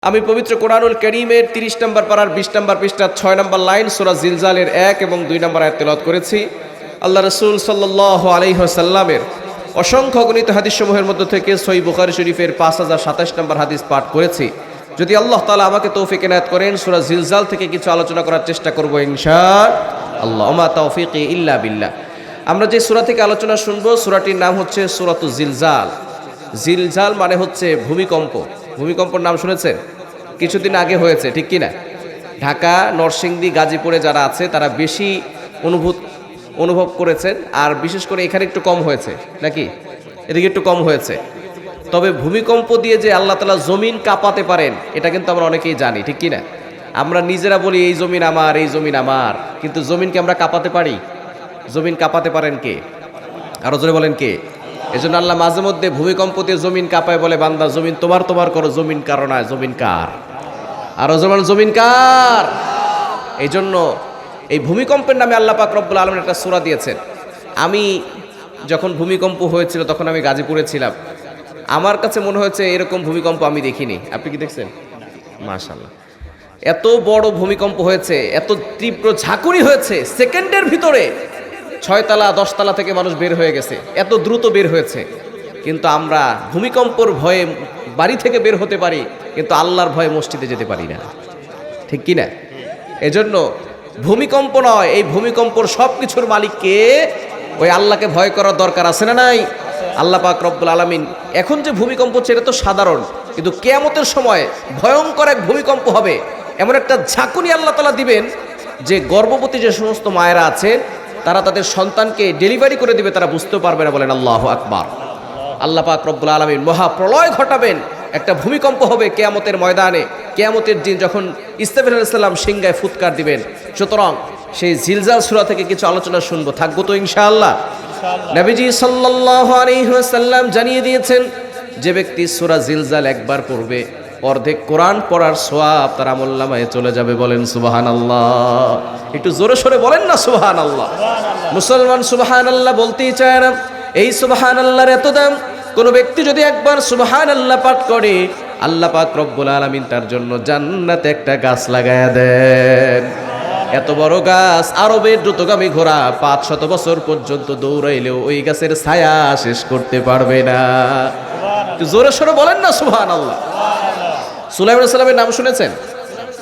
আমি পবিত্র কোরআনুল কারীমের 30 নম্বর পারার 20 নম্বর পৃষ্ঠা 6 নম্বর লাইন সূরা জিলজালের 1 এবং 2 নম্বর আয়াত তেলাওয়াত করেছি। আল্লাহ রাসূল সাল্লাল্লাহু আলাইহি ওয়াসাল্লামের অসংখ্য গণিত হাদিসসমূহের মধ্য থেকে সহিহ বুখারী শরীফের 5027 নম্বর হাদিস পাঠ করেছি। যদি আল্লাহ তাআলা আমাকে তৌফিক এনায়েত করেন সূরা জিলজাল থেকে কিছু আলোচনা করার চেষ্টা করব ইনশাআল্লাহ। ওমা তাওফীকি ইল্লা বিল্লাহ। আমরা যে সূরা থেকে আলোচনা শুনব সূরাটির নাম হচ্ছে সূরাতুজ জিলজাল। জিলজাল মানে হচ্ছে ভূমিকম্প। ভূমিকম্পের নাম শুনেছেন? কিছুদিন আগে হয়েছে, ঠিক কি না? ঢাকা, নরসিংদী, গাজীপুরে যারা আছে তারা বেশি অনুভব করেছেন, আর বিশেষ করে এখানে একটু কম হয়েছে, নাকি এদিকে একটু কম হয়েছে। তবে ভূমিকম্প দিয়ে যে আল্লাহ তাআলা জমিন কাঁপাতে পারেন এটা কিন্তু আমরা অনেকেই জানি, ঠিক কি না? আমরা নিজেরা বলি এই জমিন আমার, এই জমিন আমার, কিন্তু জমিনকে আমরা কাঁপাতে পারি? জমিন কাঁপাতে পারেন কে? আরো জোরে বলেন কে? এজন্য আল্লাহ মাঝে মধ্যে ভূমিকম্প দিয়ে জমিন কাঁপায়, বলে বান্দা জমিন তোমার তোমার করো, জমিন কারো নয়, জমিন কার? আরো জমান জমিন কার? এই জন্য এই ভূমিকম্পের নামে আল্লাহ পাক রব্বুল আলামিন একটা সূরা দিয়েছেন। আমি যখন ভূমিকম্প হয়েছিল তখন আমি গাজীপুরে ছিলাম। আমার কাছে মনে হয়েছে এরকম ভূমিকম্প আমি দেখিনি। আপনি কি দেখছেন? মাশাআল্লাহ, এত বড় ভূমিকম্প হয়েছে, এত তীব্র ঝাঁকুনি হয়েছে, সেকেন্ডের ভিতরে 6 তলা 10 তলা থেকে মানুষ বের হয়ে গেছে, এত দ্রুত বের হয়েছে। কিন্তু আমরা ভূমিকম্পর ভয়ে বাড়ি থেকে বের হতে পারি, কিন্তু আল্লাহর ভয়ে মসজিদে যেতে পারি না, ঠিক কি না? এজন্য ভূমিকম্প নয়, এই ভূমিকম্পর সব কিছুর মালিক কে? ওই আল্লাহকে ভয় করার দরকার আছে না নাই? আল্লাহ পাক রব্বুল আলামিন এখন যে ভূমিকম্প ছেড়ে তো সাধারণ, কিন্তু কিয়ামতের সময় ভয়ঙ্কর এক ভূমিকম্প হবে, এমন একটা ঝাঁকুনি আল্লাহ তাআলা দিবেন যে গর্ভবতী যে সমস্ত মায়েরা আছেন তারা তাদের সন্তানকে ডেলিভারি করে দিবে, তারা বুঝতে পারবে না। বলেন আল্লাহু আকবার। আল্লাহ পাক রব্বুল আলামিন মহাপ্রলয় ঘটাবেন, একটা ভূমিকম্প হবে কিয়ামতের ময়দানে, কিয়ামতের দিন যখন ইসরাফিল আলাইহিস সালাম সিংহায় ফুৎকার দিবেন। সুতরাং সেই জিলজাল সূরা থেকে কিছু আলোচনা শুনবো, থাকবো তো ইনশাআল্লাহ। নবীজি সাল্লাল্লাহু আলাইহি ওয়াসাল্লাম জানিয়ে দিয়েছেন যে ব্যক্তি সূরা জিলজাল একবার পড়বে অর্ধেক কোরআন পড়ার সওয়াব তার আমলনামায় চলে যাবে। বলেন সুবহানাল্লাহ। একটু জোরে সোরে বলেন না সুবহানাল্লাহ। মুসলমান সুবহানাল্লাহ বলতেই চায় না। এই সুবহানাল্লাহর এত দাম, কোন ব্যক্তি যদি একবার সুবহানাল্লাহ পাঠ করে আল্লাহ পাক রব্বুল আলামিন তার জন্য জান্নাতে একটা গাছ লাগায়া দেন। এত বড় গাছ, আরবের দ্রুতগামী ঘোড়া 500 বছর পর্যন্ত দৌড়াইলেও ওই গাছের ছায়া শেষ করতে পারবে না। জোরে সোরে বলেন না সুবহানাল্লাহ। সুলাইমান আলাইহিস সালামের নাম শুনেছেন?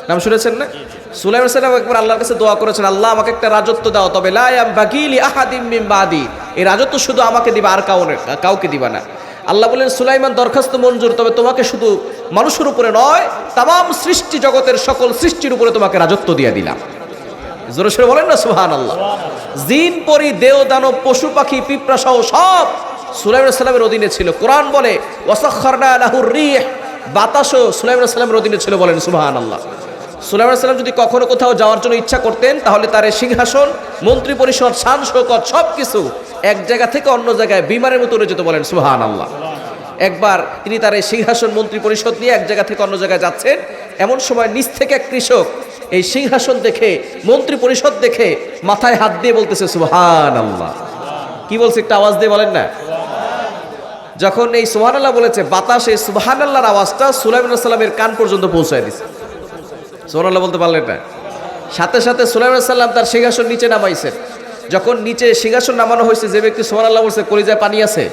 নাম শুনেছেন না? সুলাইমান আলাইহিস সালাম একবার আল্লাহর কাছে দোয়া করেছেন, আল্লাহ আমাকে একটা রাজত্ব দাও, তবে লা ইয়ামবাগি লি আহাদিম মিন বাদি, এই রাজত্ব শুধু আমাকে দিবা, আর কাউকে দিবা না। আল্লাহ বলেন সুলাইমান দরখাস্ত মঞ্জুর, তবে তোমাকে শুধু মানুষের উপরে নয় তামাম সৃষ্টি জগতের সকল সৃষ্টির উপরে তোমাকে রাজত্ব দিয়ে দিলাম। জোরে সোরে বলেন না সুবহানাল্লাহ। জিন, পরি, দেও, দানব, পশু পাখি, পিঁপড়া সহ সব সুলাইমান আলাইহিস সালামের অধীনে ছিল। কোরআন বলে ওয়াসাখখারনা লাহুর রিহ, বাতাসও সুলাইমান আলাইহিস সালামের অধীনে ছিল। বলেন সুবহানাল্লাহ। সুলাইমান আলাইহিস সালাম যদি কখনো কোথাও যাওয়ার জন্য ইচ্ছা করতেন তাহলে তার সিংহাসন, মন্ত্রী পরিষদ, শান শৌকত সবকিছু এক জায়গা থেকে অন্য জায়গায় বিমানের মতো উড়ে যেত। বলেন সুবহানাল্লাহ। একবার তিনি তার এই সিংহাসন, মন্ত্রী পরিষদ নিয়ে এক জায়গা থেকে অন্য জায়গায় যাচ্ছেন, এমন সময় নিচ থেকে এক কৃষক এই সিংহাসন দেখে, মন্ত্রী পরিষদ দেখে মাথায় হাত দিয়ে বলতেছে সুবহানাল্লাহ। কি বলছে একটু আওয়াজ দিয়ে বলেন না। যখন এই সুবহানাল্লাহ বলেছে, বাতাস এই সুবহানাল্লাহর আওয়াজটা সুলাইমান আলাইহিস সালামের কান পর্যন্ত পৌঁছায় দিছে। সুবহানাল্লাহ বলতে পারলেন না? সাথে সাথে সুলাইমান আলাইহিস সালাম তার সিংহাসন নিচে নামাইছেন। যখন নিচে সিংহাসন নামানো হয়েছে, যে ব্যক্তি সুবহানাল্লাহ বলছে কলিজায় পানি আছে,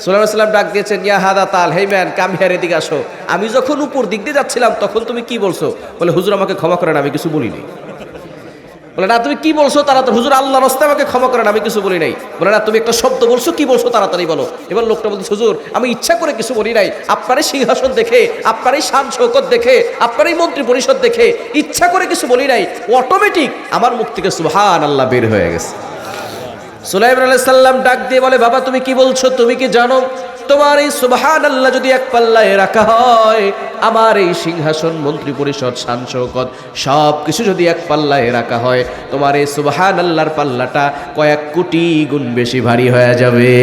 সুলাইমান আলাইহিস সালাম ডাক দিয়েছেন, ইয়া হাদা তাল, হে ম্যান কাম হিয়ার, এদিকে আসো। আমি যখন উপর দিক দিয়ে যাচ্ছিলাম তখন তুমি কি বলছো? বলে হুজুর আমাকে ক্ষমা করেন, আমি কিছু বলিনি। বলে না তুমি কি বলছো তাড়াতাড়ি? হুজুর আল্লাহর রাস্তায় আমাকে ক্ষমা করেন, আমি কিছু বলি নাই। বলে না তুমি একটা শব্দ বলছো, কি বলছো তাড়াতাড়ি বলো। এবার লোকটা বলছে, হুজুর আমি ইচ্ছা করে কিছু বলি নাই, আপনারই সিংহাসন দেখে, আপনারই শান শৌকত দেখে, আপনারই মন্ত্রী পরিষদ দেখে ইচ্ছা করে কিছু বলি নাই, অটোমেটিক আমার মুখ থেকে সুবহানাল্লাহ বের হয়ে গেছে। সুলাইমান আলাইহিস সালাম ডাক দিয়ে বলে, বাবা তুমি কি বলছো? তুমি কি জানো তোমার এই সুবহানাল্লাহ যদি এক পাল্লায় রাখা হয়, আমার এই সিংহাসন, মন্ত্রী পরিষদ, শান শৌকত সব কিছু যদি এক পাল্লায় রাখা হয়, তোমার এই সুবহানাল্লাহর পাল্লাটা কয়েক কোটি গুণ বেশি ভারী হয়ে যাবে।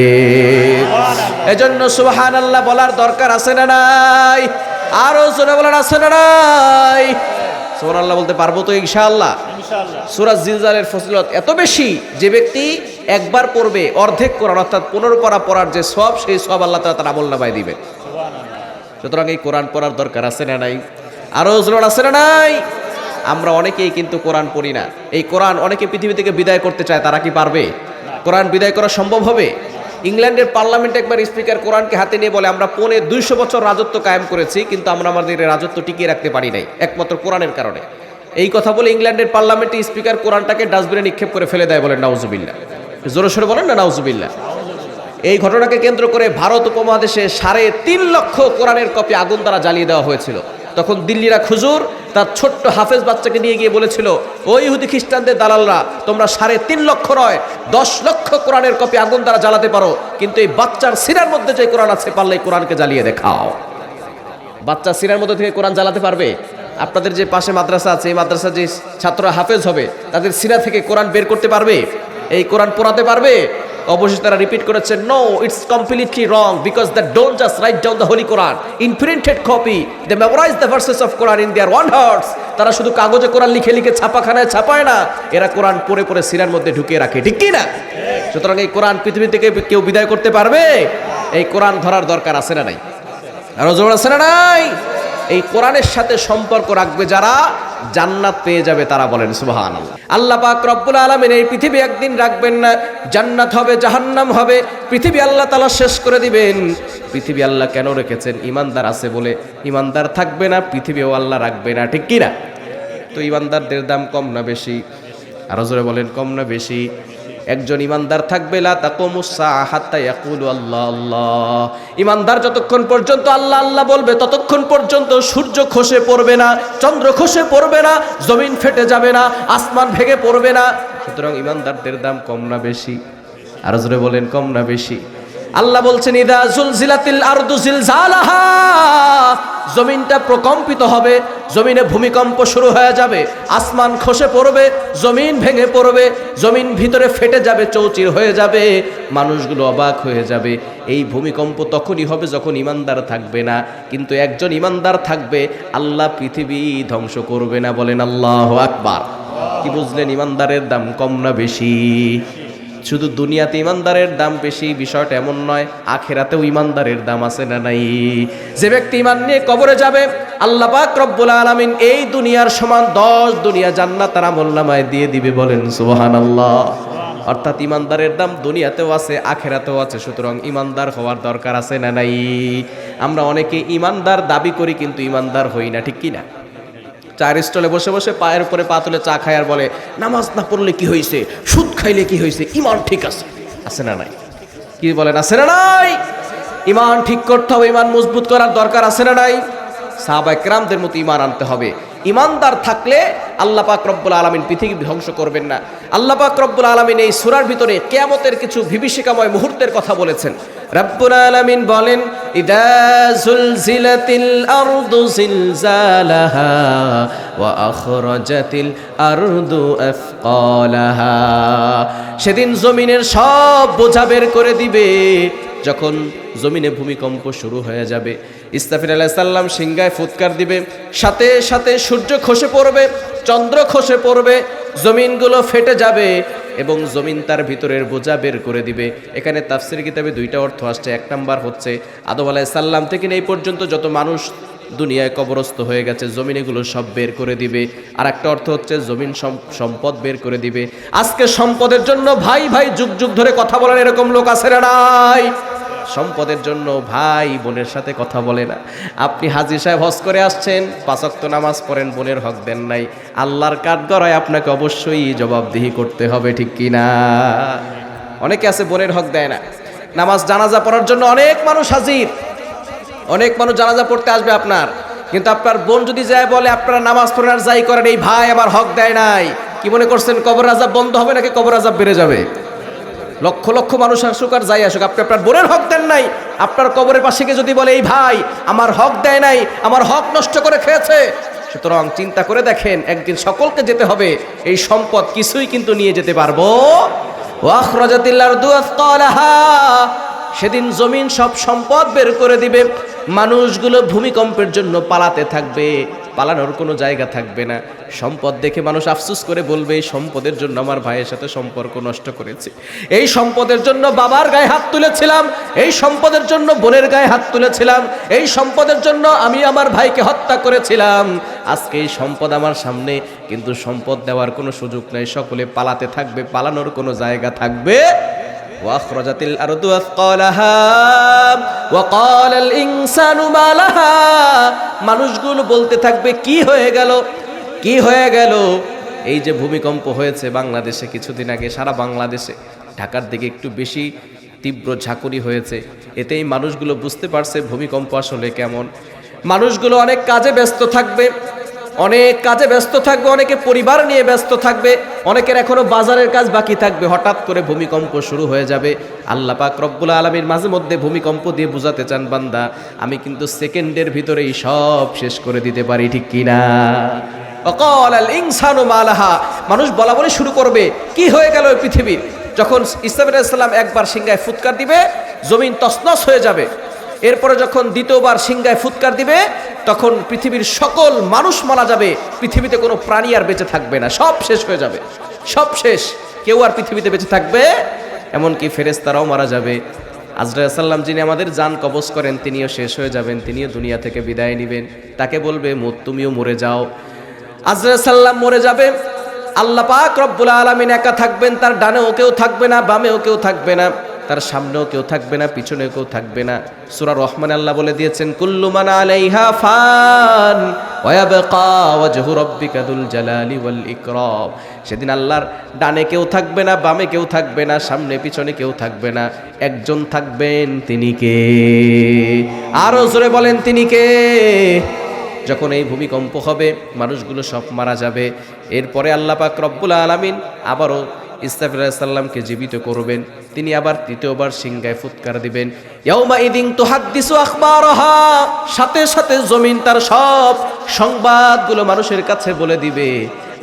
এজন্য সুবহানাল্লাহ বলার দরকার আছে না নাই? আরো জোরে বলার আছে না নাই? সুবহানাল্লাহ বলতে পারবো তো ইনশাআল্লাহ। সূরা জিলজালের ফজিলত এত বেশি, যে ব্যক্তি একবার পড়বে অর্ধেক কোরআন অর্থাৎ 15 পারা পড়ার যে সওয়াব, সেই সওয়াব আল্লাহ তাআলা তার আমলনামায় দিবেন। সুতরাং এই কোরআন পড়ার দরকার আছে না নাই? আরো জোর আছে না নাই? আমরা অনেকেই কিন্তু কোরআন পড়ি না। এই কোরআন অনেকে পৃথিবী থেকে বিদায় করতে চায়, তারা কি পারবে? কোরআন বিদায় করা সম্ভব হবে? ইংল্যান্ডের পার্লামেন্টে একবার স্পিকার কোরআনকে হাতে নিয়ে বলে, আমরা 250 বছর রাজত্ব কায়েম করেছি, কিন্তু আমরা আমাদের রাজত্ব টিকিয়ে রাখতে পারি নাই একমাত্র কোরআনের কারণে। এই কথা বলে ইংল্যান্ডের পার্লামেন্টে স্পিকার কোরআনটাকে ডাস্টবিনে নিক্ষেপ করে ফেলে দেয়, বলেন নাউজুবিল্লাহ। জোরে সোরে বলেন না নাউজুবিল্লাহ। এই ঘটনাকে কেন্দ্র করে ভারত উপমহাদেশে 3.5 লক্ষ কোরআনের কপি আগুন দ্বারা জ্বালিয়ে দেওয়া হয়েছিল। তখন দিল্লিরা হুজুর তার ছোট্ট হাফেজ বাচ্চাকে নিয়ে গিয়ে বলেছিল, ওই ইহুদি খ্রিস্টানদের দালালরা, তোমরা 3.5 লক্ষ নয় 10 লক্ষ কোরআনের কপি আগুন দ্বারা জ্বালাতে পারো, কিন্তু এই বাচ্চার সিনার মধ্যে যে কোরআন আছে, পারলে এই কোরআনকে জ্বালিয়ে দেখাও। বাচ্চা সিনার মধ্যে থেকে কোরআন জ্বালাতে পারবে? আপনাদের যে পাশে মাদ্রাসা আছে, এই মাদ্রাসা যে ছাত্ররা হাফেজ হবে, তাদের সিনা থেকে কোরআন বের করতে পারবে? এই কোরআন পড়াতে পারবে? অবশ্যই তারা রিপিট করেছে, no, it's completely wrong, because they don't just write down the holy Quran in printed copy, they memorise the verses of Quran in their own hearts. তারা শুধু কাগজে কোরআন লিখে লিখে ছাপাখানায় ছাপায় না, এরা কোরআন পড়ে পড়ে সিনার মধ্যে ঢুকিয়ে রাখে, ঠিক কি না? সুতরাং এই কোরআন পৃথিবী থেকে কেউ বিদায় করতে পারবে? এই কোরআন ধরার দরকার আছে না নাই? আরো জোর আছে না নাই? এই কোরআনের সাথে সম্পর্ক রাখবে যারা, জান্নাত পেয়ে যাবে তারা, বলেন সুবহানাল্লাহ। আল্লাহ পাক রব্বুল আলামিন এই পৃথিবী একদিন রাখবেন না, জান্নাত হবে জাহান্নাম হবে, পৃথিবী আল্লাহ তাআলা শেষ করে দিবেন। পৃথিবী আল্লাহ কেন রেখেছেন? ঈমানদার আছে বলে। ঈমানদার থাকবে না, পৃথিবীও আল্লাহ রাখবে না, ঠিক কি না? তো ঈমানদারদের দাম কম না বেশি? আরো জোরে বলেন, কম না বেশি? একজন ইমানদার থাকবে, লা তাকুমুস সাআ হাত্তা ইয়াকুলু আল্লাহ আল্লাহ। ইমানদার যতক্ষণ পর্যন্ত আল্লাহ আল্লাহ বলবে, ততক্ষণ পর্যন্ত সূর্য খসে পড়বে না, চন্দ্র খসে পড়বে না, জমিন ফেটে যাবে না, আসমান ভেঙে পড়বে না। সুতরাং ইমানদারদের দাম কম না বেশি? আরো জোরে বলেন, কম না বেশি? আল্লাহ বলছেন, ইদা জুলজিলাতিল আরদু জিলজালাহা, জমিনটা প্রকম্পিত হবে, জমিনে ভূমিকম্প শুরু হয়ে যাবে, আসমান খসে পড়বে, জমিন ভেঙে পড়বে, জমিন ভিতরে ফেটে যাবে, চৌচির হয়ে যাবে, মানুষগুলো অবাক হয়ে যাবে। এই ভূমিকম্প তখনই হবে যখন ইমানদার থাকবে না। কিন্তু একজন ইমানদার থাকবে, আল্লাহ পৃথিবী ধ্বংস করবে না, বলেন আল্লাহু আকবার। কি বুঝলেন? ইমানদারের দাম কম না বেশি? শুধু দুনিয়াতে ইমানদারের দাম বেশি বিষয়টা এমন নয়, আখেরাতেও ইমানদারের দাম আছে না নাই? যে ব্যক্তি ইমান নিয়ে কবরে যাবে, আল্লাহ পাক রব্বুল আলামিন এই দুনিয়ার সমান 10 দুনিয়া জান্নাত তার আমলনামায় দিয়ে দিবে, বলেন সুবহানাল্লাহ। অর্থাৎ ইমানদারের দাম দুনিয়াতেও আছে, আখেরাতেও আছে। সুতরাং ইমানদার হওয়ার দরকার আছে না নাই? আমরা অনেকে ইমানদার দাবি করি কিন্তু ইমানদার হই না, ঠিক কি না? চায়ের স্টলে বসে বসে পায়ের উপরে পা তুলে চা খায় আর বলে, নামাজ না পড়লে কি হয়েছে, সুদ খাইলে কি হয়েছে, ইমান ঠিক আছে। আছে না নাই? কি বলেন, আছে না নাই? ইমান ঠিক করতে হবে, ইমান মজবুত করার দরকার আছে না নাই? সাহাবায়ে কেরামদের মতো ইমান আনতে হবে। ইমানদার থাকলে আল্লাহ পাক রব্বুল আলামিন পৃথিবী ধ্বংস করবেন না। আল্লাহ পাক রব্বুল আলামিন এই সূরার ভিতরে কিয়ামতের কিছু বিভীষিকাময় মুহূর্তের কথা বলেছেন। রব্বুল আলামিন বলেন, ইদা জুলজিলাতিল আরদু জিলজালাহা ওয়া আখরাজাতিল আরদু আফকালাহা। সেদিন জমিনের সব বোঝা বের করে দিবে। যখন জমিনে ভূমিকম্প শুরু হয়ে যাবে, ইসরাফিল আলাইহিস সালাম সিংহায় ফুৎকার দিবে, সাথে সাথে সূর্য খসে পড়বে, চন্দ্র খসে পড়বে, জমিনগুলো ফেটে যাবে এবং জমিন তার ভিতরের বোঝা বের করে দিবে। এখানে তাফসীর কিতাবে 2টা অর্থ আসছে। 1 নাম্বার হচ্ছে আদম আলাইহিস সালাম থেকে এই পর্যন্ত যত মানুষ দুনিয়ায় কবরস্থ হয়ে গেছে, জমিন এগুলো সব বের করে দিবে। আর একটা অর্থ হচ্ছে জমিন সম্পদ বের করে দিবে। আজকে সম্পদের জন্য ভাই ভাই যুগ যুগ ধরে কথা বলেন, এরকম লোক আছে না নাই? সম্পদের জন্য ভাই বোনের সাথে কথা বলে না। আপনি হাজী সাহেব হজ করে আসছেন, 5 ওয়াক্ত নামাজ পড়েন, বোনের হক দেন নাই, আল্লাহর কাঠগড়ায় আপনাকে অবশ্যই জবাবদিহি করতে হবে, ঠিক কি না? অনেকে আছে বোনের হক দেয় না। নামাজ জানাজা পড়ার জন্য অনেক মানুষ হাজির, অনেক মানুষ জানাজা পড়তে আসবে আপনার, কিন্তু আপনার বোন যদি যায় বলে আপনারা নামাজ পড়েন আর যাই করেন, এই ভাই আমার হক দেয় নাই, কি মনে করছেন কবর আযাব বন্ধ হবে নাকি কবর আযাব বেড়ে যাবে? লক্ষ লক্ষ মানুষ আসুক আর যাই আসুক, আপনি আপনার বোনের হক দেন নাই, আপনার কবরের পাশে গিয়ে যদি বলে এই ভাই আমার হক দেয় নাই, আমার হক নষ্ট করে খেয়েছে, সুতরাং চিন্তা করে দেখেন, একদিন সকলকে যেতে হবে, এই সম্পদ কিছুই কিন্তু নিয়ে যেতে পারবো। ওয়া আখরাজাতিল আরদু আথকালাহা, সেদিন জমিন সব সম্পদ বের করে দিবে, মানুষগুলো ভূমিকম্পের জন্য পালাতে থাকবে, পালানোর কোনো জায়গা থাকবে না। সম্পদ দেখে মানুষ আফসোস করে বলবে, এই সম্পদের জন্য আমার ভাইয়ের সাথে সম্পর্ক নষ্ট করেছি, এই সম্পদের জন্য বাবার গায়ে হাত তুলেছিলাম, এই সম্পদের জন্য বোনের গায়ে হাত তুলেছিলাম, এই সম্পদের জন্য আমি আমার ভাইকে হত্যা করেছিলাম। আজকে এই সম্পদ আমার সামনে, কিন্তু সম্পদ দেওয়ার কোনো সুযোগ নাই, সকলে পালাতে থাকবে, পালানোর কোনো জায়গা থাকবে। وأخرجت الأرض أثقالها وقال الإنسان ما لها, মানুষগুলো বলতে থাকবে কি হয়ে গেল, কি হয়ে গেল। এই যে ভূমিকম্প হয়েছে বাংলাদেশে কিছুদিন আগে, সারা বাংলাদেশে, ঢাকার দিকে একটু বেশি তীব্র ঝাঁকুনি হয়েছে, এতেই মানুষগুলো বুঝতে পারছে ভূমিকম্প আসলে কেমন। মানুষগুলো অনেক কাজে ব্যস্ত থাকবে, অনেক কাজে ব্যস্ত থাকবে, অনেকে পরিবার নিয়ে ব্যস্ত থাকবে, অনেকের এখনো বাজারের কাজ বাকি থাকবে। হঠাৎ করে ভূমিকম্প শুরু হয়ে যাবে। আল্লাহ পাক রব্বুল আলামিন মাঝে মধ্যে ভূমিকম্প দিয়ে বুঝাতে চান, বান্দা আমি কিন্তু সেকেন্ডের ভিতরেই সব শেষ করে দিতে পারি, ঠিক কিনা? ওয়াকালাল ইনসানু মা লাহা, মানুষ বলা বলে শুরু করবে কি হয়ে গেল এই পৃথিবীর। যখন ঈসা আলাইহিস সালাম একবার সিংহায় ফুৎকার দিবে, জমিন তছনছ হয়ে যাবে। এরপরে যখন দ্বিতীয়বার সিংহায় ফুৎকার দিবে, তখন পৃথিবীর সকল মানুষ মারা যাবে, পৃথিবীতে কোনো প্রাণী আর বেঁচে থাকবে না, সব শেষ হয়ে যাবে, সব শেষ, কেউ আর পৃথিবীতে বেঁচে থাকবে, এমনকি ফেরেশতারাও মারা যাবে। আজরাইল সাল্লাম যিনি আমাদের জান কবজ করেন, তিনিও শেষ হয়ে যাবেন, তিনিও দুনিয়া থেকে বিদায় নেবেন। তাকে বলবে তুমিও মরে যাও। আজরাইল সাল্লাম মরে যাবে, আল্লাহ পাক রব্বুল আলামিন একা থাকবেন, তার ডানেও কেউ থাকবে না, বামেও কেউ থাকবে না, তার সামনেও কেউ থাকবে না, পিছনেও কেউ থাকবে না। সূরা রহমান আল্লাহ বলে দিয়েছেন, কুল্লু মান আলাইহা ফান ওয়া ইয়াবকা ওয়াজহু রাব্বিকা যুল জালালি ওয়াল ইকরাম। সেদিন আল্লাহর ডানে কেউ থাকবে না, বামে কেউ থাকবে না, সামনে পিছনে কেউ থাকবে না, একজন থাকবেন, তিনি কে? আরো জোরে বলেন, তিনি কে? যখন এই ভূমিকম্প হবে, মানুষগুলো সব মারা যাবে। এরপরে আল্লাহ পাক রব্বুল আলামিন আবারও ঈসা আলাইহিস সালামকে জীবিত করবেন, তিনি আবার তৃতীয়বার সিংহায় ফুৎকার দিবেন। ইয়াউমা ইদিন তুহাদ্দিসু আখবারাহা, সাথে সাথে জমিন তার সব সংবাদগুলো মানুষের কাছে বলে দিবে।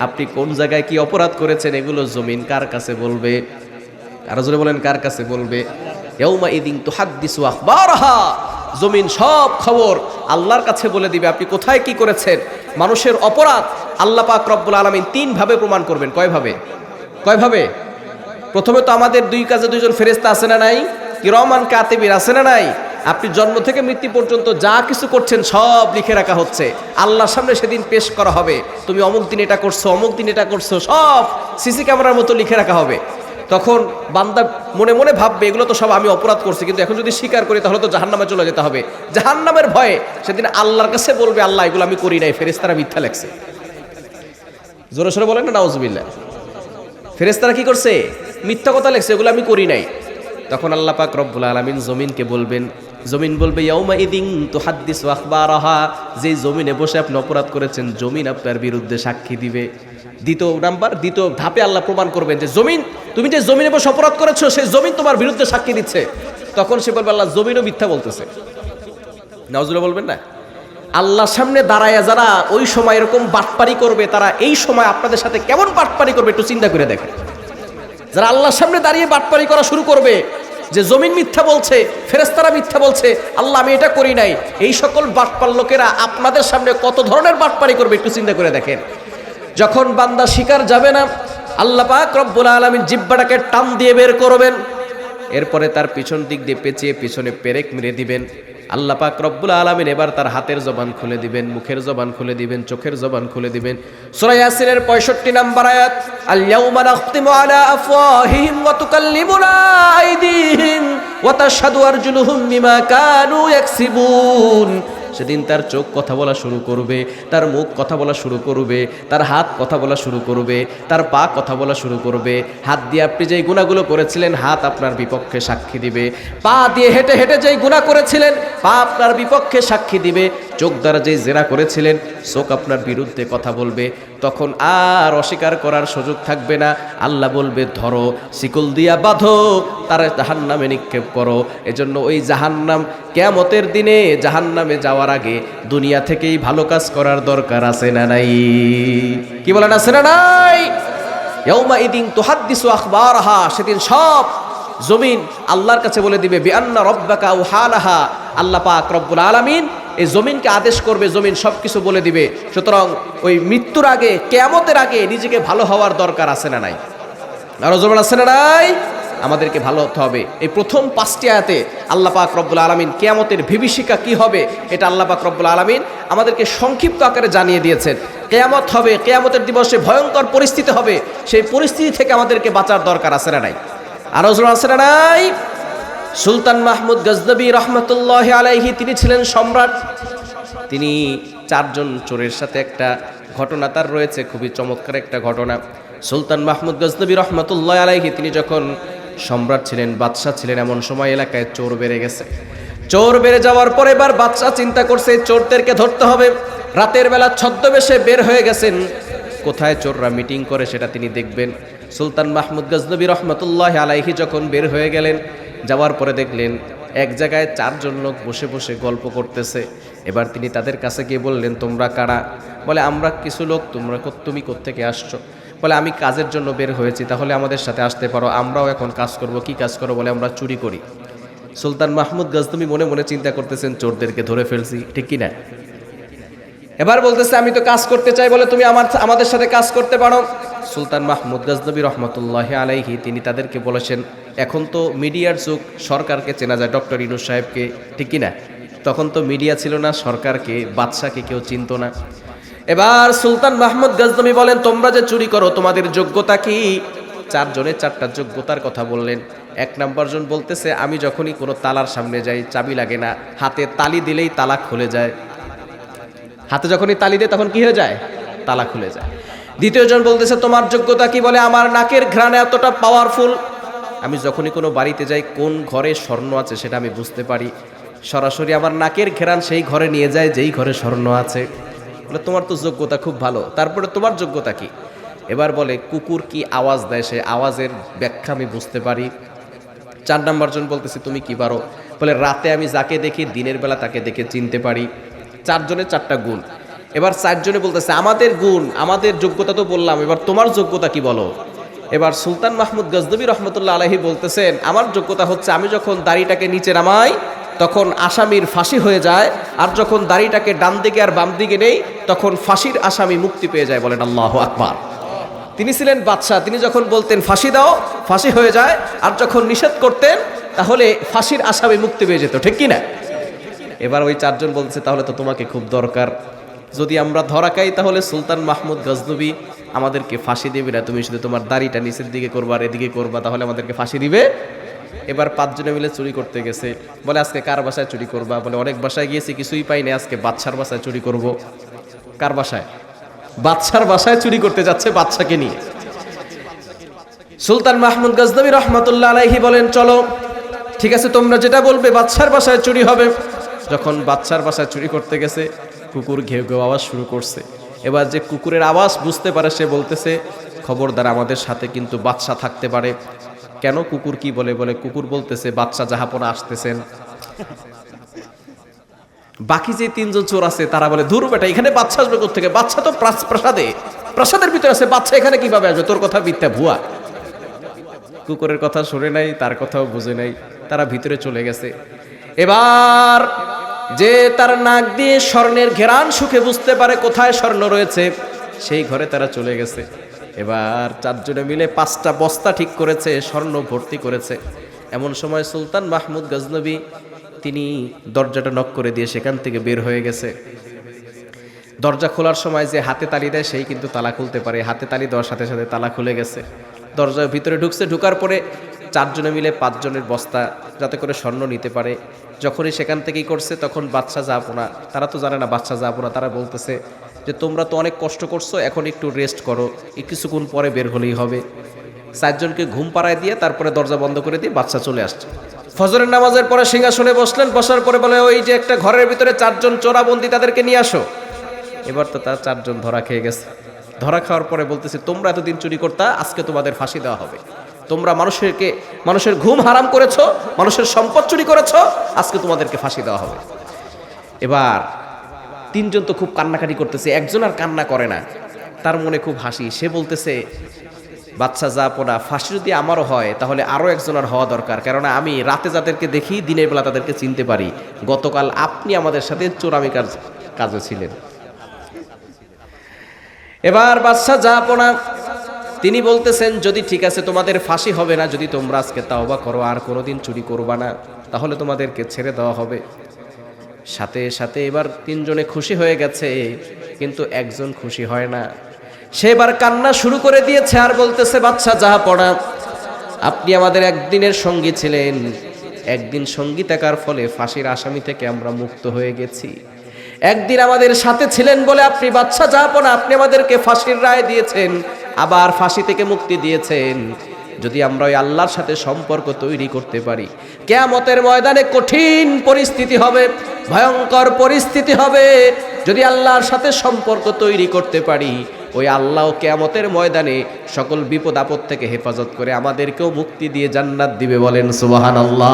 আপনি কোন জায়গায় কি অপরাধ করেছেন, এগুলো জমিন কার কাছে বলবে? আরো জোরে বলেন, কার কাছে বলবে? ইয়াউমা ইদিন তুহাদ্দিসু আখবারাহা, জমিন সব খবর আল্লাহর কাছে বলে দিবে, আপনি কোথায় কি করেছেন। মানুষের অপরাধ আল্লাহ পাক রব্বুল আলামিন তিন ভাবে প্রমাণ করবেন। কয়ভাবে? প্রথমে তো আমাদের দুই কাজে দুইজন ফেরেশতা আছে না নাই? কিরামান কাতিবিন আছে না নাই? আপনি জন্ম থেকে মৃত্যু পর্যন্ত যা কিছু করছেন সব লিখে রাখা হচ্ছে, আল্লাহর সামনে সেদিন পেশ করা হবে। তুমি অমুক দিন এটা করছো, অমুক দিন এটা করছো, সব সিসি ক্যামেরার মতো লিখে রাখা হবে। তখন বান্দা মনে মনে ভাববে, এগুলো তো সব আমি অপরাধ করছি, কিন্তু এখন যদি স্বীকার করি তাহলে তো জাহান্নামে চলে যেতে হবে। জাহান্নামের ভয়ে সেদিন আল্লাহর কাছে বলবে, আল্লাহ এগুলো আমি করি নাই, ফেরেশতারা মিথ্যা লেখছে। জোরে সোরে বলেন না নাউজুবিল্লাহ। ফেরেশতারা কি করছে? মিথ্যা কথা লেখছে, এগুলো আমি করি নাই। তখন আল্লাহ পাক রব্বুল আলামিন জমিনকে বলবেন, জমিন বলবে ইয়াউমা ইদিন তুহাদ্দিসু আখবারাহা, যে জমিনে বসে আপনি অপরাধ করেছেন, জমিন আপনার বিরুদ্ধে সাক্ষী দিবে। দ্বিতীয় ধাপে আল্লাহ প্রমাণ করবেন যে জমিন, তুমি যে জমিনে বসে অপরাধ করেছো, সেই জমিন তোমার বিরুদ্ধে সাক্ষী দিচ্ছে। তখন সে বলবে, আল্লাহ জমিনও মিথ্যা বলতেছে। নাউজুবিল্লাহ বলবেন না? আল্লাহর সামনে দাঁড়ায় যারা ওই সময় এরকম বাটপারি করবে, তারা এই সময় আপনাদের সাথে কেমন বাটপারি করবে একটু চিন্তা করে দেখেন। যারা আল্লাহর সামনে দাঁড়িয়ে বাটপারি করা শুরু করবে, যে জমিন মিথ্যা বলছে, ফেরেশতারা মিথ্যা বলছে, আল্লাহ আমি এটা করি নাই, এই সকল বাটপার লোকেরা আপনাদের সামনে কত ধরনের বাটপারি করবে একটু চিন্তা করে দেখেন। যখন বান্দা শিকার যাবে না, আল্লাহ পাক রব্বুল আলামিন জিহ্বাটাকে টান দিয়ে বের করবেন, এরপরে তার পিছন দিক দিয়ে পেঁচিয়ে পিছনে পেরেক মেরে দিবেন। আল্লাহ পাক রব্বুল আলামিন এবার তার হাতের জবান খুলে দিবেন, মুখের জবান খুলে দিবেন, চোখের জবান খুলে দিবেন। সূরা ইয়াসিনের 65 নম্বর আয়াত, আল ইয়াউমা নাখতিমু আলা আফওয়াহিহিম ওয়া তুকাল্লিমুনা আইদিহিম ওয়া তাশহাদু আরজুলুহুম বিমা কানু ইয়াকসিবুন। সেদিন তার চোখ কথা বলা শুরু করবে, তার মুখ কথা বলা শুরু করবে, তার হাত কথা বলা শুরু করবে, তার পা কথা বলা শুরু করবে। হাত দিয়ে আপনি যেই গুনাহগুলো করেছিলেন, হাত আপনার বিপক্ষে সাক্ষী দিবে। পা দিয়ে হেঁটে হেঁটে যেই গুনাহ করেছিলেন, পা আপনার বিপক্ষে সাক্ষী দিবে। চোখ দ্বারা যেই জেনা করেছিলেন, চোখ আপনার বিরুদ্ধে কথা বলবে। তখন আর অস্বীকার করার সুযোগ থাকবে না। আল্লাহ বলবে, ধরো, শিকল দিয়া বাঁধো, তারা জাহান্নামে নিক্ষেপ করো। এজন্য ওই জাহান্নাম, কিয়ামতের দিনে জাহান্নামে যাওয়ার আগে দুনিয়া থেকেই ভালো কাজ করার দরকার আছে না নাই? কি বলেন, আছে না নাই? ইয়াউমা ইদিন তুহাদ্দিসু আখবারাহা, সেদিন সব জমিন আল্লাহর কাছে বলে দিবে বিআন্না রাব্বাকা আওহালাহা, আল্লাহ পাক রব্বুল আলামিন এই জমিনকে আদেশ করবে, জমিন সবকিছু বলে দিবে। সুতরাং ওই মৃত্যুর আগে, কিয়ামতের আগে নিজেকে ভালো হওয়ার দরকার আছে না নাই? আরো জোরে আছে না নাই? আমাদেরকে ভালো হতে হবে। এই প্রথম 5টি আয়াতে আল্লাহ পাক রব্বুল আলামিন কিয়ামতের বিভীষিকা কি হবে এটা আল্লাহ পাক রব্বুল আলামিন আমাদেরকে সংক্ষিপ্ত আকারে জানিয়ে দিয়েছেন। কিয়ামত হবে, কিয়ামতের দিবসে ভয়ঙ্কর পরিস্থিতি হবে, সেই পরিস্থিতি থেকে আমাদেরকে বাঁচার দরকার আছে না নাই? আরো জোরে আছে না নাই? সুলতান মাহমুদ গজনবী রহমতুল্লাহ আলাইহি তিনি ছিলেন সম্রাট। তিনি 4 জন চোরের সাথে একটা ঘটনা তার রয়েছে, খুবই চমৎকার একটা ঘটনা। সুলতান মাহমুদ গজনবী রহমতুল্লাহ আলাইহি তিনি যখন সম্রাট ছিলেন, বাদশাহ ছিলেন, এমন সময় এলাকায় চোর বেড়ে গেছে। চোর বেড়ে যাওয়ার পরে এবার বাদশাহ চিন্তা করছে চোরদেরকে ধরতে হবে। রাতের বেলা ছদ্মবেশে বের হয়ে গেছেন, কোথায় চোররা মিটিং করে সেটা তিনি দেখবেন। সুলতান মাহমুদ গজনবী রহমতুল্লাহ আলাইহি যখন বের হয়ে গেলেন, যাওয়ার পরে দেখলেন এক জায়গায় 4 জন লোক বসে বসে গল্প করতেছে। এবার তিনি তাদের কাছে গিয়ে বললেন, তোমরা কারা? বলে, আমরা কিছু লোক। তুমি কোত্থেকে আসছো? বলে, আমি কাজের জন্য বের হয়েছি। তাহলে আমাদের সাথে আসতে পারো, আমরাও এখন কাজ করব। কি কাজ করো? বলে, আমরা চুরি করি। সুলতান মাহমুদ গজনবী মনে মনে চিন্তা করতেছেন, চোরদেরকে ধরে ফেলছি, ঠিক কিনা? এবার বলতেছে, আমি তো কাজ করতে চাই। বলে, তুমি আমাদের সাথে কাজ করতে পারো। সুলতান মাহমুদ গজনবী রহমতুল্লাহ আলাইহি তিনি তাদেরকে বলেছেন, এখন তো মিডিয়ার যুগ, সরকারকে চেনা যায়, ডক্টর ইউনূস সাহেবকে, ঠিক কিনা? তখন তো মিডিয়া ছিল না, সরকারকে, বাদশাকে কেউ চিনত না। এবার সুলতান মাহমুদ গজনবী বলেন, তোমরা যে চুরি করো তোমাদের যোগ্যতা কি? 4 জনের 4টা যোগ্যতার কথা বললেন। 1 নম্বর জন বলতেছে, আমি যখনই কোনো তালার সামনে যাই চাবি লাগে না, হাতে তালি দিলেই তালা খুলে যায়। হাতে যখনই তালি দেয় তখন কি হয়ে যায়? তালা খুলে যায়। 2য় জন বলতেছে, তোমার যোগ্যতা কি? বলে, আমার নাকের ঘ্রাণ এতটা পাওয়ারফুল, আমি যখনই কোনো বাড়িতে যাই কোন ঘরে স্বর্ণ আছে সেটা আমি বুঝতে পারি। সরাসরি আমার নাকের ঘ্রাণ সেই ঘরে নিয়ে যায় যেই ঘরে স্বর্ণ আছে। বলে, তোমার তো যোগ্যতা খুব ভালো, তারপরে তোমার যোগ্যতা কি? এবার বলে, কুকুর কি আওয়াজ দেয় সেই আওয়াজের ব্যাখ্যা আমি বুঝতে পারি। 4 নম্বর জন বলতেছে, তুমি কি পারো? বলে, রাতে আমি যাকে দেখি দিনের বেলা তাকে দেখে চিনতে পারি। 4 জনের 4টা গুণ। এবার 4 জনে বলতেছে, আমাদের গুণ, আমাদের যোগ্যতা তো বললাম, এবার তোমার যোগ্যতা কি বলো? এবার সুলতান মাহমুদ গজনবী রহমতুল্লাহ আলাইহি বলতেছেন, আমার যোগ্যতা হচ্ছে আমি যখন দাড়িটাকে নিচে নামাই তখন আসামির ফাঁসি হয়ে যায়, আর যখন দাড়িটাকে ডান দিকে আর বাম দিকে নেই তখন ফাঁসির আসামি মুক্তি পেয়ে যায়। বলেন আল্লাহু আকবার। তিনি ছিলেন বাদশাহ, তিনি যখন বলতেন ফাঁসি দাও, ফাঁসি হয়ে যায়, আর যখন নিষেধ করতেন তাহলে ফাঁসির আসামি মুক্তি পেয়ে যেত, ঠিক কিনা? এবার ওই 4 জন বলছে, তাহলে তো তোমাকে খুব দরকার, যদি আমরা ধরা খাই তাহলে সুলতান মাহমুদ গজনবী আমাদেরকে ফাঁসি দেবে না, তুমি শুধু তোমার দাড়িটা নিচের দিকে করবা আর এদিকে করবা, তাহলে আমাদেরকে ফাঁসি দিবে। এবার 5 জনে মিলে চুরি করতে গেছে। বলে, আজকে কার বাসায় চুরি করবা? বলে, অনেক বাসায় গিয়েছি, কিছুই পাইনি, আজকে বাদশার বাসায় চুরি করব। কার বাসায়? বাদশার বাসায় চুরি করতে যাচ্ছে বাদশাকে নিয়ে। সুলতান মাহমুদ গজনবী রহমতুল্লাহ আলাইহি বলেন, চলো, ঠিক আছে, তোমরা যেটা বলবে, বাদশার বাসায় চুরি হবে। যখন বাদশার বাসায় চুরি করতে গেছে, কুকুর ঘেউ ঘেউ আওয়াজ শুরু করছে। এবার যে কুকুরের আওয়াজ বুঝতে পারে সে বলতেছে, খবরদার, আমাদের সাথে কিন্তু বাদশা থাকতে পারে। কেন? কুকুর কি বলে? বলে, কুকুর বলতেছে বাদশা জাহাপনা আসতেছেন। বাকি যে 3 জন চোর আছে তারা বলে, ধুর বেটা, এখানে বাদশা আসবে কোত্থেকে? বাদশা তো প্রাসাদের ভিতরে আছে, বাদশা এখানে কিভাবে আসবে? তোর কথা মিথ্যা, ভুয়া। কুকুরের কথা শুনে নাই, তার কথাও বুঝে নাই, তারা ভিতরে চলে গেছে। এবার যে তার নাক দিয়ে স্বর্ণের ঘেরান সুখে বুঝতে পারে কোথায় স্বর্ণ রয়েছে, সেই ঘরে তারা চলে গেছে। এবার 4 জনে মিলে 5টা বস্তা ঠিক করেছে, স্বর্ণ ভর্তি করেছে। এমন সময় সুলতান মাহমুদ গজনবী তিনি দরজাটা নক করে দিয়ে সেখান থেকে বের হয়ে গেছে। দরজা খোলার সময় যে হাতে তালি দেয় সেই কিন্তু তালা খুলতে পারে, হাতে তালি দেওয়ার সাথে সাথে তালা খুলে গেছে। দরজার ভিতরে ঢুকছে, ঢুকার পরে 4 জনে মিলে 5 জনের বস্তা যাতে করে স্বর্ণ নিতে পারে। যখনই সেখান থেকেই করছে তখন বাদশা যাবো না, তারা তো জানে না বাদশা যাবো না, তারা বলতেছে যে তোমরা তো অনেক কষ্ট করছো, এখন একটু রেস্ট করো, কিছুক্ষণ পরে বের হলেই হবে। 4 জনকে ঘুম পাড়ায় দিয়ে তারপরে দরজা বন্ধ করে দিয়ে বাদশা চলে আসছে। ফজরের নামাজের পরে সিংহাসনে বসলেন, বসার পরে বলে, ওই যে একটা ঘরের ভিতরে 4 জন চোরাবন্দি, তাদেরকে নিয়ে আসো। এবার তো তার 4 জন ধরা খেয়ে গেছে। ধরা খাওয়ার পরে বলতেছে, তোমরা এতদিন চুরি করতা, আজকে তোমাদের ফাঁসি দেওয়া হবে। তোমরা মানুষের ঘুম হারাম করেছো, মানুষের সম্পদ চুরি করেছো, আজকে তোমাদেরকে ফাঁসি দেওয়া হবে। এবার 3 জন তো খুব কান্নাকাটি করতেছে, 1 জন আর কান্না করে না, তার মনে খুব হাসি। সে বলতেছে, বাচ্চা যাপনা ফাঁসি যদি আমারও হয় তাহলে আরও একজনের হওয়া দরকার, কেননা আমি রাতে যাদেরকে দেখি দিনের বেলা তাদেরকে চিনতে পারি। গতকাল আপনি আমাদের সাথে চোরামি কাজে ছিলেন। এবার বাচ্চা যাপনা তিনি বলতেছেন, যদি ঠিক আছে তোমাদের ফাঁসি হবে না, যদি তোমরা আজকে তাওবা করো আর কোনোদিন চুরি করবা না, তাহলে তোমাদেরকে ছেড়ে দেওয়া হবে। সাথে সাথে এবার তিনজনে খুশি হয়ে গেছে, কিন্তু একজন খুশি হয় না। সে এবার কান্না শুরু করে দিয়েছে আর বলতেছে, বাচ্চা যাপনা আপনি আমাদের একদিনের সঙ্গী ছিলেন, একদিন সঙ্গী থাকার ফলে ফাঁসির আসামি থেকে আমরা মুক্ত হয়ে গেছি। একদিন আমাদের সাথে ছিলেন বলে আপনি বাচ্চা যাপনা আপনি আমাদেরকে ফাঁসির রায় দিয়েছেন, আবার ফাঁসি থেকে মুক্তি দিয়েছেন। যদি আমরা ওই আল্লাহর সাথে সম্পর্ক তৈরি করতে পারি, কিয়ামতের ময়দানে কঠিন পরিস্থিতি হবে, ভয়ঙ্কর পরিস্থিতি হবে। যদি আল্লাহর সাথে সম্পর্ক তৈরি করতে পারি, ওই আল্লাহ কিয়ামতের ময়দানে সকল বিপদ আপদ থেকে হেফাজত করে আমাদেরকেও মুক্তি দিয়ে জান্নাত দিবে। বলেন সুবহানাল্লাহ।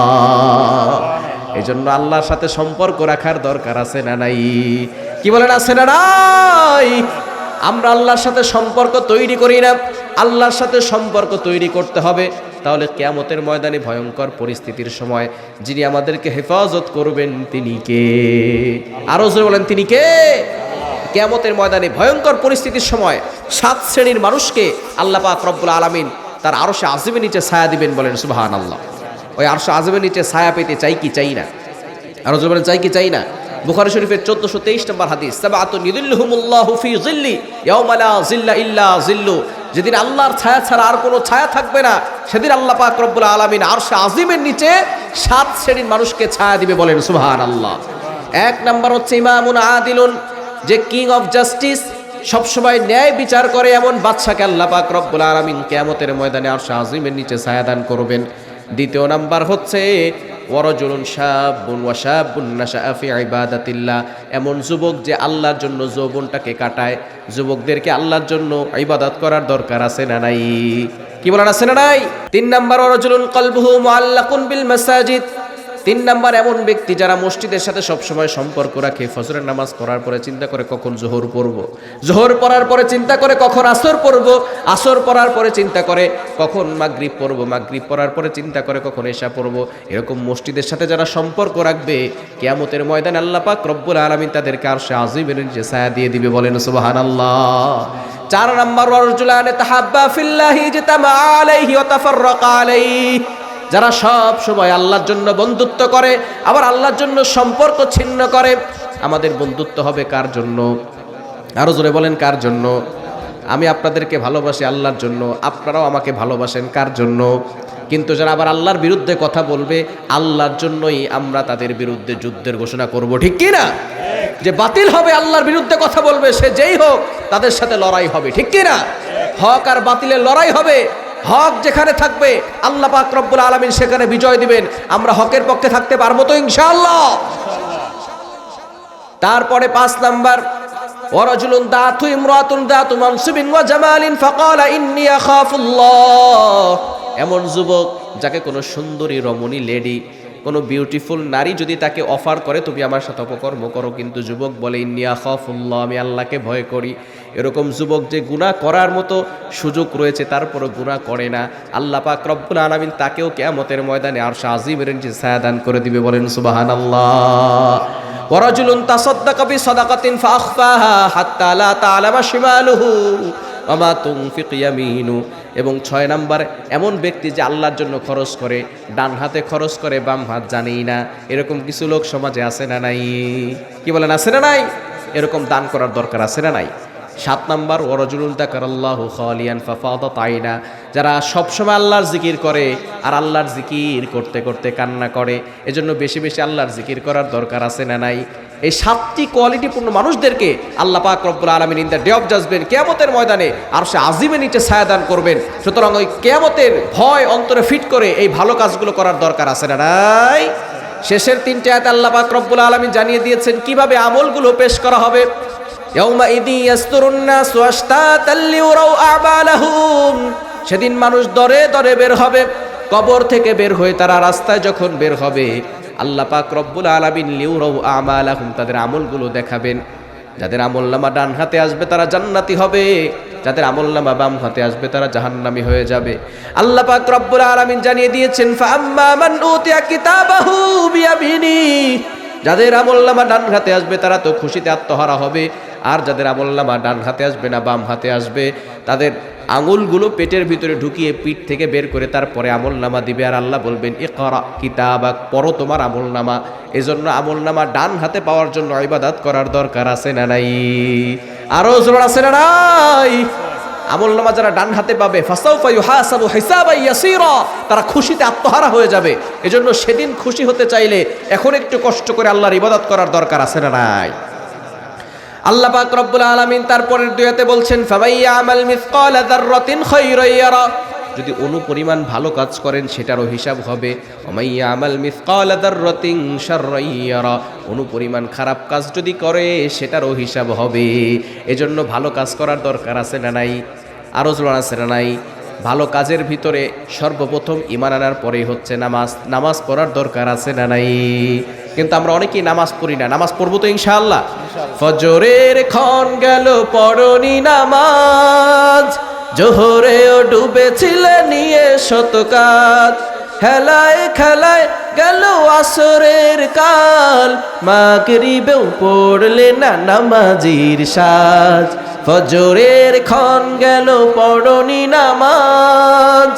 এই জন্য আল্লাহর সাথে সম্পর্ক রাখার দরকার আছে না নাই? কি বলেন, আছে না নাই? আমরা আল্লাহর সাথে সম্পর্ক তৈরি করি না, আল্লাহর সাথে সম্পর্ক তৈরি করতে হবে। তাহলে কিয়ামতের ময়দানে ভয়ঙ্কর পরিস্থিতির সময় যিনি আমাদেরকে হেফাজত করবেন তিনি কে? আরো জোরে বলেন, তিনি কে? কিয়ামতের ময়দানে ভয়ঙ্কর পরিস্থিতির সময় 7 শ্রেণীর মানুষকে আল্লাহ পাক রব্বুল আলামিন তার আরশে আজিমের নিচে ছায়া দিবেন। বলেন সুবহানাল্লাহ। ওই আরশে আজিমের নিচে ছায়া পেতে চাই কি চাই না? আরো জোরে বলেন, চাই কি চাই না? বুখারী শরীফের 1423 নম্বর হাদিস, সাবআতুন ইযিল্লুহুমুল্লাহু ফি যিল্লি ইয়াওমা লা যিল্লা ইল্লা যিল্লু। যেদিন আল্লাহর ছায়া ছাড়া আর কোনো ছায়া থাকবে না, সেদিন আল্লাহ পাক রব্বুল আলামিন আরশে আজিমের নিচে 7 শ্রেণীর মানুষকে ছায়া দিবে। বলেন সুবহানাল্লাহ। 1 নাম্বার হচ্ছে ইমামুন আদিলুন, যে কিং অফ জাস্টিস, সবসময় ন্যায় বিচার করে এমন বাদশাকে আল্লাহ পাক রব্বুল আলামিন কিয়ামতের ময়দানে আরশে আজিমের নিচে ছায়া দান করবেন। 2 নাম্বার হচ্ছে ওয়ারাজুলুন শাবুন ওয়া শাবুন নাশাআ ফি ইবাদাতিল্লাহ, এমন যুবক যে আল্লাহর জন্য যৌবনটাকে কাটায়। যুবকদেরকে আল্লাহর জন্য ইবাদত করার দরকার আছে না নাই? কি বলেন, আছে না নাই? 3 নাম্বার ওয়ারাজুলুন কলবুহু মুআল্লাকুন বিল মাসাজিদ, 3 নাম্বার এমন ব্যক্তি যারা মসজিদের সাথে সবসময় সম্পর্ক রাখে। ফজরের নামাজ পড়ার পরে চিন্তা করে কখন জোহর পড়ব, জোহর পড়ার পরে চিন্তা করে কখন আসর পড়ব, আসর পড়ার পরে চিন্তা করে কখন মাগরিব পড়ব, মাগরিব পড়ার পরে চিন্তা করে কখন এশা পড়ব। এরকম মসজিদের সাথে যারা সম্পর্ক রাখবে, কিয়ামতের ময়দানে আল্লাহ পাক রব্বুল আলামিন তাদেরকে আরশে আজিমের নিচে ছায়া দিয়ে দিবে। বলেন সুবহানাল্লাহ। 4 নাম্বার ওয়ারজুলানে তাহাব্বা ফিল্লাহি ইজতামা আলাইহি ওয়া তাফাররাকা আলাইহি, যারা সব সময় আল্লাহর জন্য বন্ধুত্ব করে আবার আল্লাহর জন্য সম্পর্ক ছিন্ন করে। আমাদের বন্ধুত্ব হবে কার জন্য? আরো জোরে বলেন, কার জন্য? আমি আপনাদেরকে ভালোবাসি আল্লাহর জন্য, আপনারাও আমাকে ভালোবাসেন কার জন্য? কিন্তু যারা আবার আল্লাহর বিরুদ্ধে কথা বলবে, আল্লাহর জন্যই আমরা তাদের বিরুদ্ধে যুদ্ধের ঘোষণা করব। ঠিক কি না? যে বাতিল হবে, আল্লাহর বিরুদ্ধে কথা বলবে, সে যেই হোক তাদের সাথে লড়াই হবে। ঠিক কি না? হক আর বাতিলের লড়াই হবে। হক যেখানে থাকবে আল্লাহ পাক রব্বুল আলামিন সেখানে বিজয় দিবেন। আমরা হকের পক্ষে থাকতে পারবো তো ইনশাআল্লাহ? তারপরে 5 নাম্বার ওয়ারাজুলুন দাতু ইমরাতুন দাতু মানসিবিন ওয়া জামালিন ফাকালা ইন্নী আখাফুল্লাহ, এমন যুবক যাকে কোনো সুন্দরী রমণী লেডি, কোনো বিউটিফুল নারী যদি তাকে অফার করে তুমি আমার সাথে অপকর্ম করো, কিন্তু যুবক বলে ইন্নী আখাফুল্লাহ, আমি আল্লাহকে ভয় করি। এরকম যুবক যে গুনাহ করার মতো সুযোগ রয়েছে তারপরও গুনাহ করে না, আল্লাহ পাক রব্বুল আলামিন তাকেও কিয়ামতের ময়দানে আরশে আজিমের নিচে ছায়া দান করে দিবে। বলেন সুবহানাল্লাহ। ওয়ারাজুলুন তাসাদদাকা বিসাদাকাতিন ফাআখফাহা হাত্তা লা তা'লামা শিমালুহু ওয়া মা তুনফিক ইয়ামিনু, এবং 6 নাম্বার এমন ব্যক্তি যে আল্লাহর জন্য খরচ করে, ডান হাতে খরচ করে বাম হাত জানেই না। এরকম কিছু লোক সমাজে আছে না নাই? কি বলেন, আছে না নাই? এরকম দান করার দরকার আছে না নাই? 7 নাম্বার ওয়ারাজুলুন যাকারাল্লাহু খালিয়ান ফাফাদাত আইনা, যারা সবসময় আল্লাহর জিকির করে আর আল্লাহর জিকির করতে করতে কান্না করে। এজন্য বেশি বেশি আল্লাহর জিকির করার দরকার আছে না নাই? এই 7টি কোয়ালিটিপূর্ণ মানুষদেরকে আল্লাহ পাক রব্বুল আলামিন in the day of judgement কিয়ামতের ময়দানে আরশে আজিমের নিচে ছায়া দান করবেন। সুতরাং ওই কিয়ামতের ভয় অন্তরে ফিট করে এই ভালো কাজগুলো করার দরকার আছে না নাই? শেষের 3টি আয়াত আল্লাহ পাক রব্বুল আলামিন জানিয়ে দিয়েছেন কিভাবে আমলগুলো পেশ করা হবে। ইয়াউমাইযি ইয়াসতুরুন নাসু আশতাতাল লিউরাউ আ'মালাহুম, সেদিন মানুষ দরে দরে বের হবে, কবর থেকে বের হয়ে তারা রাস্তায় যখন বের হবে, আল্লাহ পাক রব্বুল আলামিন লিউরাউ আ'মালাহুম, তাদের আমলগুলো দেখাবেন। যাদের আমলনামা ডান হাতে আসবে তারা জান্নাতি হবে, যাদের আমলনামা বাম হাতে আসবে তারা জাহান্নামী হয়ে যাবে। আল্লাহ পাক রব্বুল আলামিন জানিয়ে দিয়েছেন, ফাআম্মা মান উতিয়া কিতাবাহু বিয়ামিনি, যাদের আমলনামা ডান হাতে আসবে তারা তো খুশিতে আত্মহারা হবে, আর যাদের আমলনামা ডান হাতে আসবে না বাম হাতে আসবে, তাদের আঙুলগুলো পেটের ভিতরে ঢুকিয়ে পিঠ থেকে বের করে তারপরে আমলনামা দিবে। আর আল্লাহ বলবেন, ইকরা কিতাবাক, পড়ো তোমার আমলনামা। এজন্য আমলনামা ডান হাতে পাওয়ার জন্য ইবাদত করার দরকার আছে না নাই? আরো জোর আছে না নাই? আমলনামা যারা ডান হাতে পাবে, ফাসাউফা ইউহাসাবু হিসাবান ইয়াসীরা, তারা খুশিতে আত্মহারা হয়ে যাবে। এজন্য সেদিন খুশি হতে চাইলে এখন একটু কষ্ট করে আল্লাহর ইবাদত করার দরকার আছে না নাই? আল্লাহ পাক রব্বুল আলামিন তারপরের দুইয়াতে বলছেন, ফামাইয়ামাল মিসকালা যাররাতিন খায়রান ইয়ারা, যদি অনুপরিমাণ ভালো কাজ করেন সেটারও হিসাব হবে। ওমাইয়ামাল মিসকালা যাররাতিন শাররান ইয়ারা, অনুপরিমাণ খারাপ কাজ যদি করে সেটারও হিসাব হবে। এজন্য ভালো কাজ করার দরকার আছে না নাই? আরো জোর আছে না নাই? ভালো কাজের ভিতরে সর্বপ্রথম ঈমান আনার পরেই হচ্ছে নামাজ। নামাজ পড়ার দরকার আছে না নাই? কিন্তু আমরা অনেকেই নামাজ পড়ি না। নামাজ পড়বো তো ইনশাআল্লাহ। ফজরের ক্ষণ গেল পড়নি নামাজ, জোহরেও ডুবেছিলে নিয়ে শত কাজ, হেলায় খেলায় গেল আসরের কাল, মাগরিবেও পড়লে না নামাজির সাজ। ফজরের ক্ষণ গেল পড়নি নামাজ,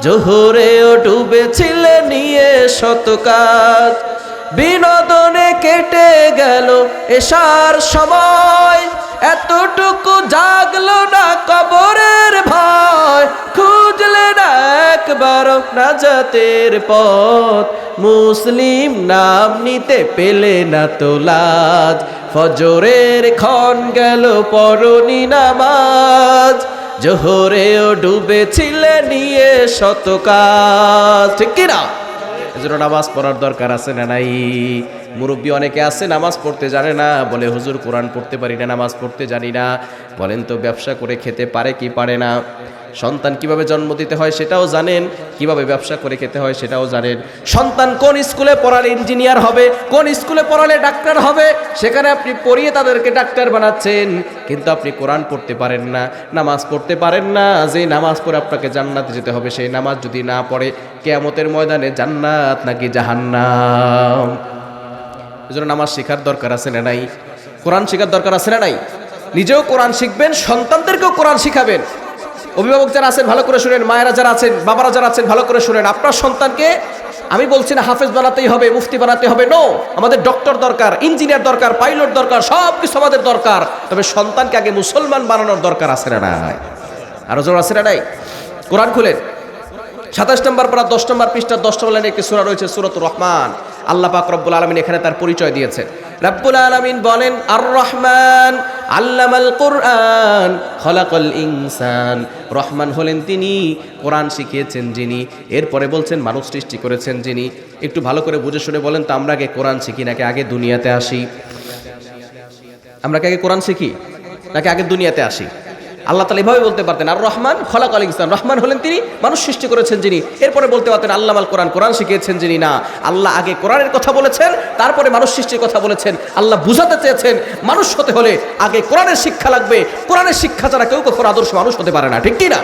জোহরেও ডুবেছিলে নিয়ে শত কাজ, বিনোদনে কেটে গেল এশার সময়, এতটুকু জাগলো না কবরের ভয়, খুঁজলে না একবার নাজাতের পথ, মুসলিম নাম নিতে পেলে না তো লাজ। ফজরের ক্ষণ গেল পড়নি নামাজ, জোহরেও ডুবেছিলে নিয়ে শত কাজ। ঠিক কিনা? এজন্য নামাজ পড়ার দরকার আছে না নাই? মুরব্বী অনেকে আছে নামাজ পড়তে জানে না, বলে হুজুর কোরআন পড়তে পারি না, নামাজ পড়তে জানি না। বলেন তো ব্যবসা করে খেতে পারে কি পারে না? সন্তান কিভাবে জন্ম দিতে হয় সেটাও জানেন, কিভাবে ব্যবসা করে খেতে হয় সেটাও জানেন। সন্তান কোন স্কুলে পড়ালে ইঞ্জিনিয়ার হবে, কোন স্কুলে পড়ালে ডাক্তার হবে, সেখানে আপনি পড়িয়ে তাদেরকে ডাক্তার বানাচ্ছেন, কিন্তু আপনি কোরআন পড়তে পারেন না, নামাজ পড়তে পারেন না। যে নামাজ পড়ে আপনাকে জান্নাতে যেতে হবে, সেই নামাজ যদি না পড়ে কিয়ামতের ময়দানে জান্নাত নাকি জাহান্নাম। এজন্য নামাজ শেখার দরকার আছে না নাই? কোরআন শেখার দরকার আছে না নাই? নিজেও কোরআন শিখবেন, সন্তানদেরকেও কোরআন শিখাবেন। অভিভাবক যারা আছেন ভালো করে শুনেন, মায়েরা যারা আছেন, বাবারা যারা আছেন ভালো করে শুনেন। আপনার সন্তানকে আমি বলছি না হাফেজ বানাতেই হবে, মুফতি বানাতে হবে, নো। আমাদের ডক্টর দরকার, ইঞ্জিনিয়ার দরকার, পাইলট দরকার, সব কিছু আমাদের দরকার। তবে সন্তানকে আগে মুসলমান বানানোর দরকার আছে না নাই? আরো জোর আছে না নাই? কোরআন খুলেন 27 নম্বর পারা 10 নম্বর পৃষ্ঠা 10 নম্বর লাইনে একটি সূরা রয়েছে, সূরাতুর রহমান। আল্লাহ পাক রব্বুল আলামিন এখানে তার পরিচয় দিয়েছেন। রব্বুল আলামিন বলেন, আর রহমান আল্লামাল কুরআন খলাকাল ইনসান। রহমান হলেন তিনি, কোরআন শিখিয়েছেন যিনি। এরপরে বলছেন মানুষ সৃষ্টি করেছেন যিনি। একটু ভালো করে বুঝে শুনে বলেন তো, আমরা আগে কোরআন শিখি নাকি আগে দুনিয়াতে আসি? আমরা কি আগে কোরআন শিখি নাকি আগে দুনিয়াতে আসি? আল্লাহ তাআলা এভাবে বলতে পারতেন, আর রহমান খলাকাল ইনসান। রহমান হলেন তিনি, মানুষ সৃষ্টি করেছেন যিনি। এরপরে বলতে পারতেন আল্লামাল কোরআন, কোরআন শিখিয়েছেন যিনি। না, আল্লাহ আগে কোরআনের কথা বলেছেন, তারপরে মানুষ সৃষ্টির কথা বলেছেন। আল্লাহ বুঝাতে চেয়েছেন মানুষ হতে হলে আগে কোরআনের শিক্ষা লাগবে। কোরআনের শিক্ষা ছাড়া কেউ কখনো আদর্শ মানুষ হতে পারে না। ঠিক কি না?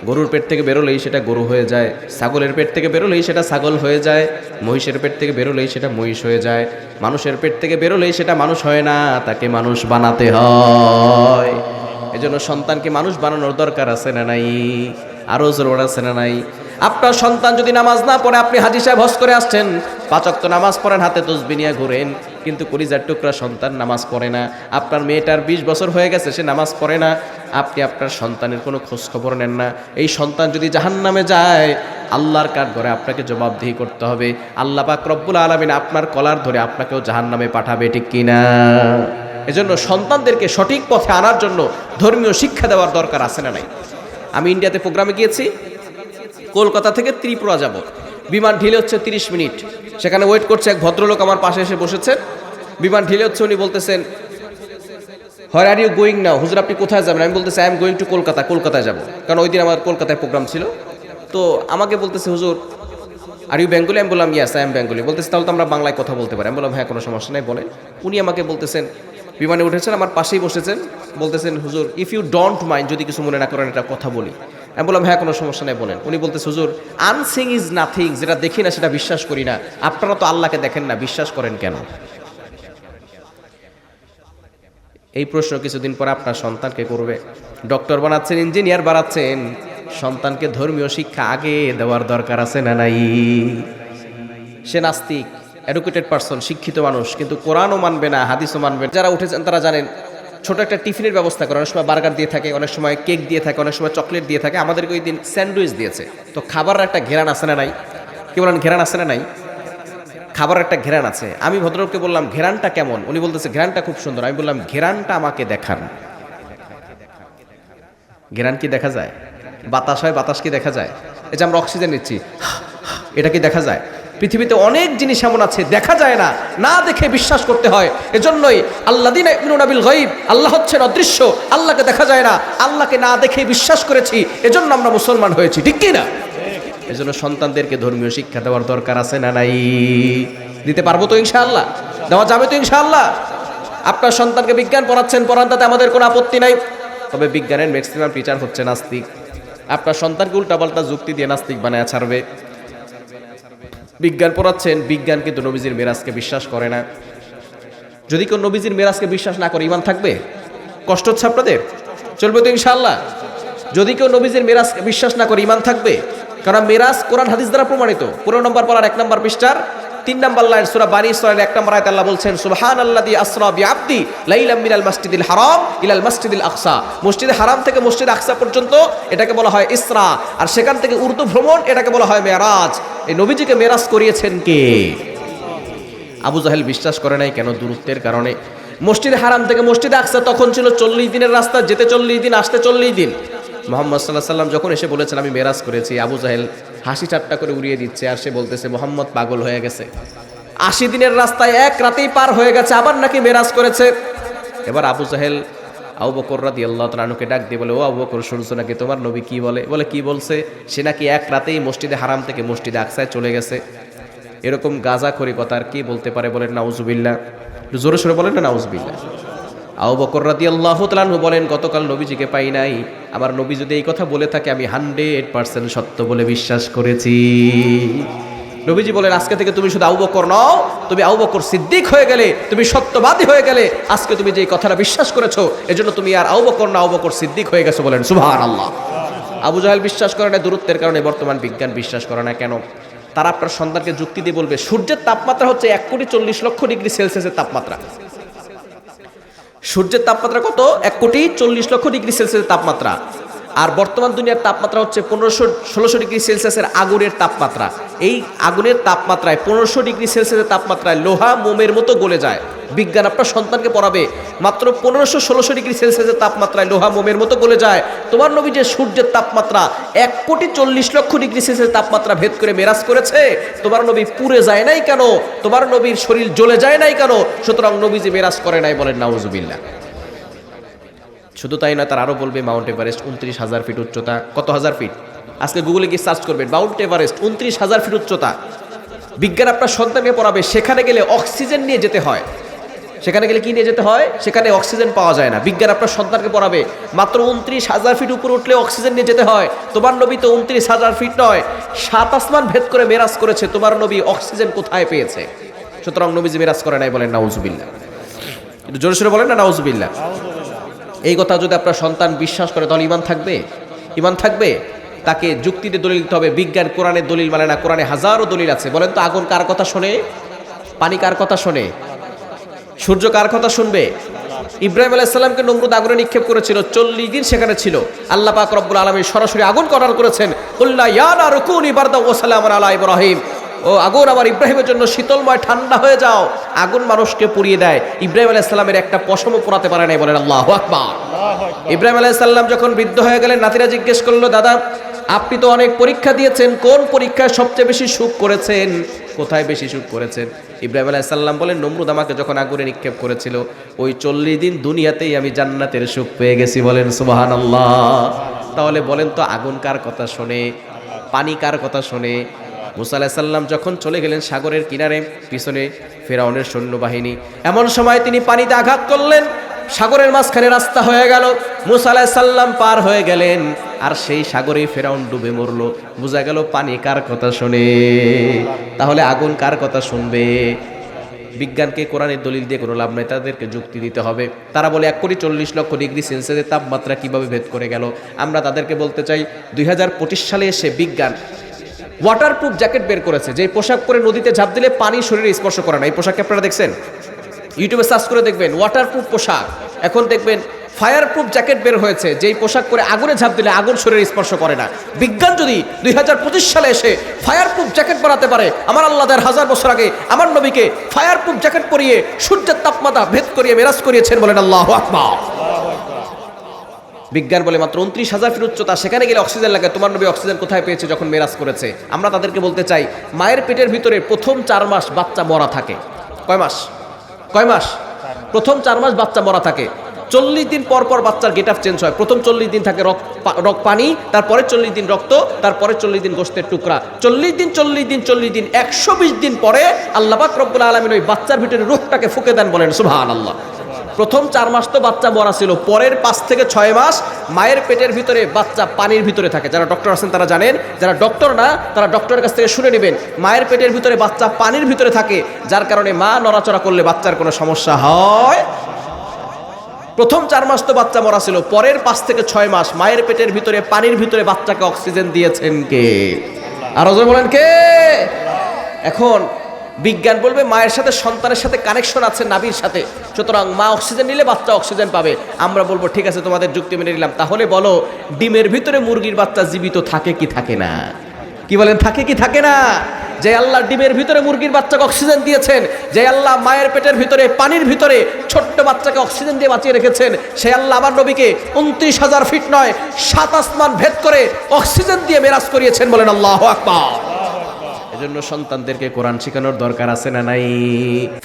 গরুর পেট থেকে বেরোলেই সেটা গরু হয়ে যায়, ছাগলের পেট থেকে বেরোলেই সেটা ছাগল হয়ে যায়, মহিষের পেট থেকে বেরোলেই সেটা মহিষ হয়ে যায়, মানুষের পেট থেকে বেরোলেই সেটা মানুষ হয় না, তাকে মানুষ বানাতে হয়। এজন্য সন্তানকে মানুষ বানানোর দরকার আছে না নাই? আরো জোর আছে না নাই? আপনার সন্তান যদি নামাজ না পড়ে, আপনি হাজী সাহেব হজ করে আসছেন, 5 ওয়াক্ত নামাজ পড়েন, হাতে তসবিহ নিয়ে ঘুরেন, কিন্তু কলিজার টুকরা সন্তান নামাজ পড়ে না। আপনার মেয়েটার 20 বছর হয়ে গেছে, সে নামাজ পড়ে না, আপনি আপনার সন্তানের কোনো খোঁজ খবর নেন না। এই সন্তান যদি জাহান্নামে যায়, আল্লাহর কাঠগড়ে আপনাকে জবাবদিহি করতে হবে। আল্লাহ পাক রব্বুল আলামিন আপনার কলার ধরে আপনাকেও জাহান্নামে পাঠাবে। ঠিক কিনা? এজন্য সন্তানদেরকে সঠিক পথে আনার জন্য ধর্মীয় শিক্ষা দেওয়ার দরকার আছে না নাই? আমি ইন্ডিয়াতে প্রোগ্রামে গিয়েছি, কলকাতা থেকে ত্রিপুরা যাব, বিমান ঢিলে হচ্ছে 30 মিনিট। সেখানে ওয়েট করছে এক ভদ্রলোক, আমার পাশে এসে বসেছেন। বিমান ঢিলে হচ্ছে, উনি বলতেছেন, হোয়ার আর ইউ গোয়িং নাও? হুজুর আপনি কোথায় যাবেন? আমি বলতেছি I am going to Kolkata, কলকাতায় যাব, কারণ ওই দিন আমার কলকাতায় প্রোগ্রাম ছিল। তো আমাকে বলতেছে, হুজুর আর ইউ বেঙ্গলি? আমি বললাম ইয়াস আই এম বেঙ্গলি। বলতেছে তাহলে তো আমরা বাংলায় কথা বলতে পারি। আমি বললাম হ্যাঁ, কোনো সমস্যা নেই, বলেন। উনি আমাকে বলতেছেন, বিমানে উঠেছেন, আমার পাশেই বসেছেন, বলতেছেন হুজুর ইফ ইউ ডোন্ট মাইন্ড, যদি কিছু মনে না করেন একটা কথা বলি। আমি বললাম হ্যাঁ কোনো সমস্যা নেই বলেন। উনি বলতেছে হুজুর আনসিং ইজ নাথিং, যেটা দেখি না সেটা বিশ্বাস করি না, আপনারা তো আল্লাহকে দেখেন না, বিশ্বাস করেন কেন? এই প্রশ্ন কিছুদিন পর আপনার সন্তানকে করবে। ডক্টর বানাচ্ছেন, ইঞ্জিনিয়ার বানাচ্ছেন, সন্তানকে ধর্মীয় শিক্ষা আগে দেওয়ার দরকার আছে না নাই? সে নাস্তিক, এডুকেটেড পারসন, শিক্ষিত মানুষ, কিন্তু কোরআনও মানবে না, হাদিসও মানবে না। যারা উঠেছেন তারা জানেন ছোট একটা টিফিনের ব্যবস্থা করে, অনেক সময় বার্গার দিয়ে থাকে, অনেক সময় কেক দিয়ে থাকে, অনেক সময় চকলেট দিয়ে থাকে। আমাদেরকে ওই দিন স্যান্ডউইচ দিয়েছে। তো খাবারের একটা ঘেরান আছে না নাই? কি বলেন, ঘেরান আছে না নাই? খাবার একটা ঘেরান আছে। আমি ভদ্রলোককে বললাম ঘেরানটা কেমন? উনি বলতেছে ঘেরানটা খুব সুন্দর। আমি বললাম ঘেরানটা আমাকে দেখান। ঘেরান কি দেখা যায়? বাতাস হয়, বাতাস কি দেখা যায়? এই যে আমরা অক্সিজেন নিচ্ছি, এটা কি দেখা যায়? পৃথিবীতে অনেক জিনিস এমন আছে দেখা যায় না, না দেখে বিশ্বাস করতে হয়। এজন্যই আল্লাযীনা ইউমিনুনা বিল গায়ব, আল্লাহ হচ্ছেন অদৃশ্য, আল্লাহকে দেখা যায় না, আল্লাহকে না দেখে বিশ্বাস করেছি, এজন্য আমরা মুসলমান হয়েছি, ঠিক কি না? এজন্য সন্তানদেরকে ধর্মীয় শিক্ষা দেওয়ার দরকার আছে না নাই? দিতে পারবো তো ইনশাআল্লাহ? দেওয়া যাবে তো ইনশাআল্লাহ? আপনার সন্তানকে বিজ্ঞান পড়াচ্ছেন, পড়ান, তাতে আমাদের কোনো আপত্তি নাই। তবে বিজ্ঞানের ম্যাক্সিমাম টিচার হচ্ছে নাস্তিক। আপনার সন্তানকে উল্টাপাল্টা যুক্তি দিয়ে নাস্তিক বানায় ছাড়বে। বিজ্ঞান পড়াচ্ছেন, বিজ্ঞান কিন্তু নবীজির মেরাজকে বিশ্বাস করে না। যদি কেউ নবীজির মেরাজকে বিশ্বাস না করে ঈমান থাকবে? কষ্ট হচ্ছে আপনাদের? চলবে তো ইনশাআল্লাহ? যদি কেউ নবীজির মেরাজকে বিশ্বাস না করে ঈমান থাকবে? কারণ মেরাজ কোরআন হাদিস দ্বারা প্রমাণিত। 15 নম্বর পারার 1 নম্বর পৃষ্ঠার 3 নম্বর লাইন সূরা বানী ইসরাঈল 1 নম্বর আয়াতে আল্লাহ বলছেন সুবহানাল্লাযী আসরা বিআবদি লাইলাম মিনাল মাসজিদিল হারাম ইলাল মাসজিদিল আকসা। মসজিদে হারাম থেকে মসজিদে আকসা পর্যন্ত এটাকে বলা হয় ইসরা, আর সেখান থেকে উর্দু ভ্রমণ, এটাকে বলা হয় মেরাজ। এই নবীজিকে মেরাজ করিয়েছেন কে? আবু জাহেল বিশ্বাস করে নাই কেন? দূরত্বের কারণে। মসজিদে হারাম থেকে মসজিদে আকসা তখন ছিল 40 দিনের রাস্তা, যেতে 40 দিন, আসতে 40 দিন। মুহাম্মদ সাল্লাল্লাহু আলাইহি সাল্লাম যখন এসে বলেছেন আমি মেরাজ করেছি, আবু জাহেল হাসি ঠাট্টা করে উড়িয়ে দিচ্ছে, আর সে বলতেছে মুহাম্মদ পাগল হয়ে গেছে, 80 দিনের রাস্তায় এক রাতেই পার হয়ে গেছে, আবার নাকি মেরাজ করেছে। এবার আবু জাহেল আবু বকর রাদিয়াল্লাহু তাআলা আনহুকে ডাক দিয়ে বলে, ও আবু বকর, শুনছো নাকি তোমার নবী কি বলে? বলে কি বলছে? সে নাকি এক রাতেই মসজিদে হারাম থেকে মসজিদে আকসায় চলে গেছে। এরকম গাঁজাখড়ি কথা আর কি বলতে পারে? বলেন নাউজুবিল্লাহ। একটু জোরে সোরে বলেন না নাউজুবিল্লাহ। আবু বকর রাদিয়াল্লাহু তাআলা আনহু বলেন, গতকাল নবীজিকে পাই নাই, আমার নবী যদি এই কথা বলে থাকে আমি 100% সত্য বলে বিশ্বাস করেছি। নবীজি বলেন আজকে থেকে তুমি শুধু আবু বকর নও, তুমি আবু বকর সিদ্দিক হয়ে গেলে, তুমি সত্যবাদী হয়ে গেলে। আজকে তুমি যে কথাটা বিশ্বাস করেছো, এজন্য তুমি আর আবু বকর না, আবু বকর সিদ্দিক হয়ে গেছো। বলেন সুবহানাল্লাহ। আবু জাহেল বিশ্বাস করে না দূরত্বের কারণে, বর্তমান বিজ্ঞান বিশ্বাস করে না কেন? তারা আপনার সন্তানকে যুক্তি দিয়ে বলবে সূর্যের তাপমাত্রা হচ্ছে 1,40,00,000 তাপমাত্রা। সূর্যের তাপমাত্রা কত? 1,40,00,000 তাপমাত্রা। আর বর্তমান দুনিয়ার তাপমাত্রা হচ্ছে 1500-1600 ডিগ্রি সেলসিয়াসের আগুনের তাপমাত্রা। এই আগুনের তাপমাত্রায় 1500 ডিগ্রি সেলসিয়াসের তাপমাত্রায় লোহা মোমের মতো গলে যায়। বিজ্ঞান আপনার সন্তানকে পড়াবে মাত্র 1500-1600 ডিগ্রি সেলসিয়াসের তাপমাত্রায় লোহা মোমের মতো গলে যায়। তোমার নবী যে সূর্যের তাপমাত্রা 1,40,00,000 ডিগ্রি সেলসিয়াসের তাপমাত্রা ভেদ করে মেরাজ করেছে, তোমার নবী পুড়ে যায় নাই কেন? তোমার নবীর শরীর জ্বলে যায় নাই কেন? সুতরাং নবীজি মেরাজ করে নাই। বলেন নাউজুবিল্লাহ। শুধু তাই না, তার আরো বলবে মাউন্ট এভারেস্ট 29,000 ফিট উচ্চতা। কত হাজার ফিট? আজকে গুগলে গিয়ে সার্চ করবেন মাউন্ট এভারেস্ট 29,000 ফিট উচ্চতা। বিজ্ঞান আপনার সন্তানকে পড়াবে, সেখানে গেলে অক্সিজেন নিয়ে যেতে হয়। সেখানে গেলে কি নিয়ে যেতে হয়? সেখানে অক্সিজেন পাওয়া যায় না। বিজ্ঞান আপনার সন্তানকে পড়াবে মাত্র 29,000 ফিট উপরে উঠলে অক্সিজেন নিয়ে যেতে হয়। তোমার নবী তো 29,000 ফিট নয়, 7 আসমান ভেদ করে মেরাজ করেছে। তোমার নবী অক্সিজেন কোথায় পেয়েছে? সুতরাং নবীজি মেরাজ করে নাই। বলেন নাউজুবিল্লাহ। একটু জোরে সোরে বলেন না নাউজুবিল্লাহ। এই কথা যদি আপনার সন্তান বিশ্বাস করে তাহলে ঈমান থাকবে? ঈমান থাকবে। তাকে যুক্তিতে দলিল দিতে হবে। বিজ্ঞান কোরআনের দলিল মানে না, কোরআনে হাজারো দলিল আছে। বলেন তো আগুন কার কথা শোনে? পানি কার কথা শোনে? সূর্য কার কথা শুনবে? ইব্রাহিম আলাইহিস সালামকে নমরুদ আগুনে নিক্ষেপ করেছিল, 40 দিন সেখানে ছিল। আল্লাহ পাক রব্বুল আলামিন সরাসরি আগুন অর্ডার করেছেন, কুল্লা ইয়া নারু কুনি বারদাও ওয়া সালামান আলা ইব্রাহিম। ও আগুন আমার ইব্রাহিমের জন্য শীতলময়, ঠান্ডা হয়ে যাও। আগুন মানুষকে পুড়িয়ে দেয়। ইব্রাহিম আলাইহিস সালামের একটা পশমও পোড়াতে পারে নাই। বলেন আল্লাহু আকবার। ইব্রাহিম আলাইহিস সালাম যখন বৃদ্ধ হয়ে গেলেন, নাতিরা জিজ্ঞেস করলো, দাদা আপনি তো অনেক পরীক্ষা দিয়েছেন, কোন পরীক্ষায় সবচেয়ে বেশি সুখ করেছেন? কোথায় বেশি সুখ করেছেন? ইব্রাহিম আলাইহিস সালাম বলেন, নমরুদ আমাকে যখন আগুনে নিক্ষেপ করেছিল, ওই 40 দিন দুনিয়াতেই আমি জান্নাতের সুখ পেয়ে গেছি। বলেন সুবহানাল্লাহ। তাহলে বলেন তো আগুন কার কথা শোনে? পানি কার কথা শোনে? মুসা আলাইহিস সালাম যখন চলে গেলেন সাগরের কিনারে, পিছনে ফেরাউনের সৈন্যবাহিনী। এমন সময় তিনি পানিতে আঘাত করলেন, সাগরের মাঝখানে রাস্তা হয়ে গেল, মুসা আলাইহিস সালাম পার হয়ে গেলেন, আর সেই সাগরে ফেরাউন ডুবে মরল। বোঝা গেল পানি কার কথা শুনে, তাহলে আগুন কার কথা শুনবে? বিজ্ঞানকে কোরআনের দলিল দিয়ে কোনো লাভ নাই, তাদেরকে যুক্তি দিতে হবে। তারা বলে 1,40,00,000 তাপমাত্রা কিভাবে ভেদ করে গেল। আমরা তাদেরকে বলতে চাই 2025 সালে এসে বিজ্ঞান ওয়াটারপ্রুফ জ্যাকেট বের করেছে, যে পোশাক পরে নদীতে ঝাঁপ দিলে পানি শরীরে স্পর্শ করে না। এই পোশাককে আপনারা দেখছেন? ইউটিউবে সার্চ করে দেখবেন ওয়াটারপ্রুফ পোশাক। এখন দেখবেন ফায়ার প্রুফ জ্যাকেট বের হয়েছে, যেই পোশাক পরে আগুনে ঝাঁপ দিলে আগুন শরীরে স্পর্শ করে না। বিজ্ঞান যদি 2025 সালে এসে ফায়ার প্রুফ জ্যাকেট বানাতে পারে, আমার আল্লাহ 1000 বছর আগে আমার নবীকে ফায়ার প্রুফ জ্যাকেট পরিয়ে সূর্যের তাপমাত্রা ভেদ করিয়ে মেরাজ করিয়েছেন, বলেন আল্লাহু আকবার। বিজ্ঞান বলে মাত্র 29,000 ফিট উচ্চতা, সেখানে গেলে অক্সিজেন লাগে। তোমার নবী অক্সিজেন কোথায় পেয়েছে যখন মেরাজ করেছে? আমরা তাদেরকে বলতে চাই, মায়ের পেটের ভিতরে প্রথম 4 মাস বাচ্চা মরা থাকে। কয় মাস? প্রথম 4 মাস বাচ্চা মরা থাকে। 40 দিন পর পর বাচ্চার গেট আপ চেঞ্জ হয়। প্রথম 40 দিন থাকে পানি, তারপরে 40 দিন রক্ত, তারপরে 40 দিন গোশতের টুকরা। 40 দিন 120 দিন পরে আল্লাহ পাক রব্বুল আলামিন ওই বাচ্চার ভিতরে রূহটাকে ফুঁকে দেন, বলেন সুবহানাল্লাহ। প্রথম 4 মাস তো বাচ্চা মরা ছিল, পরের 5 থেকে 6 মাস মায়ের পেটের ভিতরে বাচ্চা পানির ভিতরে থাকে। যারা ডক্টর আছেন তারা জানেন, যারা ডক্টর না তারা ডক্টরের কাছ থেকে শুনে নেবেন। মায়ের পেটের ভিতরে বাচ্চা পানির ভিতরে থাকে, যার কারণে মা নড়াচড়া করলে বাচ্চার কোনো সমস্যা হয়। প্রথম 4 মাস তো বাচ্চা মরা ছিল, পরের 5 থেকে 6 মাস মায়ের পেটের ভিতরে পানির ভিতরে বাচ্চাকে অক্সিজেন দিয়েছেন কে? আরো জোরে বলেন কে? এখন বিজ্ঞান বলবে মায়ের সাথে সন্তানের সাথে কানেকশন আছে নাভির সাথে, সুতরাং মা অক্সিজেন নিলে বাচ্চা অক্সিজেন পাবে। আমরা বলবো ঠিক আছে, তোমাদের যুক্তি মেনে নিলাম। তাহলে বলো, ডিমের ভিতরে মুরগির বাচ্চা জীবিত থাকে কি থাকে না? কি বলেন, থাকে কি থাকে না? যে আল্লাহ ডিমের ভিতরে মুরগির বাচ্চাকে অক্সিজেন দিয়েছেন, যে আল্লাহ মায়ের পেটের ভিতরে পানির ভিতরে ছোট্ট বাচ্চাকে অক্সিজেন দিয়ে বাঁচিয়ে রেখেছেন, সেই আল্লাহ আমার নবীকে 29,000 ফিট নয় 7 আসমান ভেদ করে অক্সিজেন দিয়ে মেরাজ করিয়েছেন, বলেন আল্লাহু আকবার। এজন্য সন্তানদেরকে কোরআন শেখানোর দরকার আছে না নাই?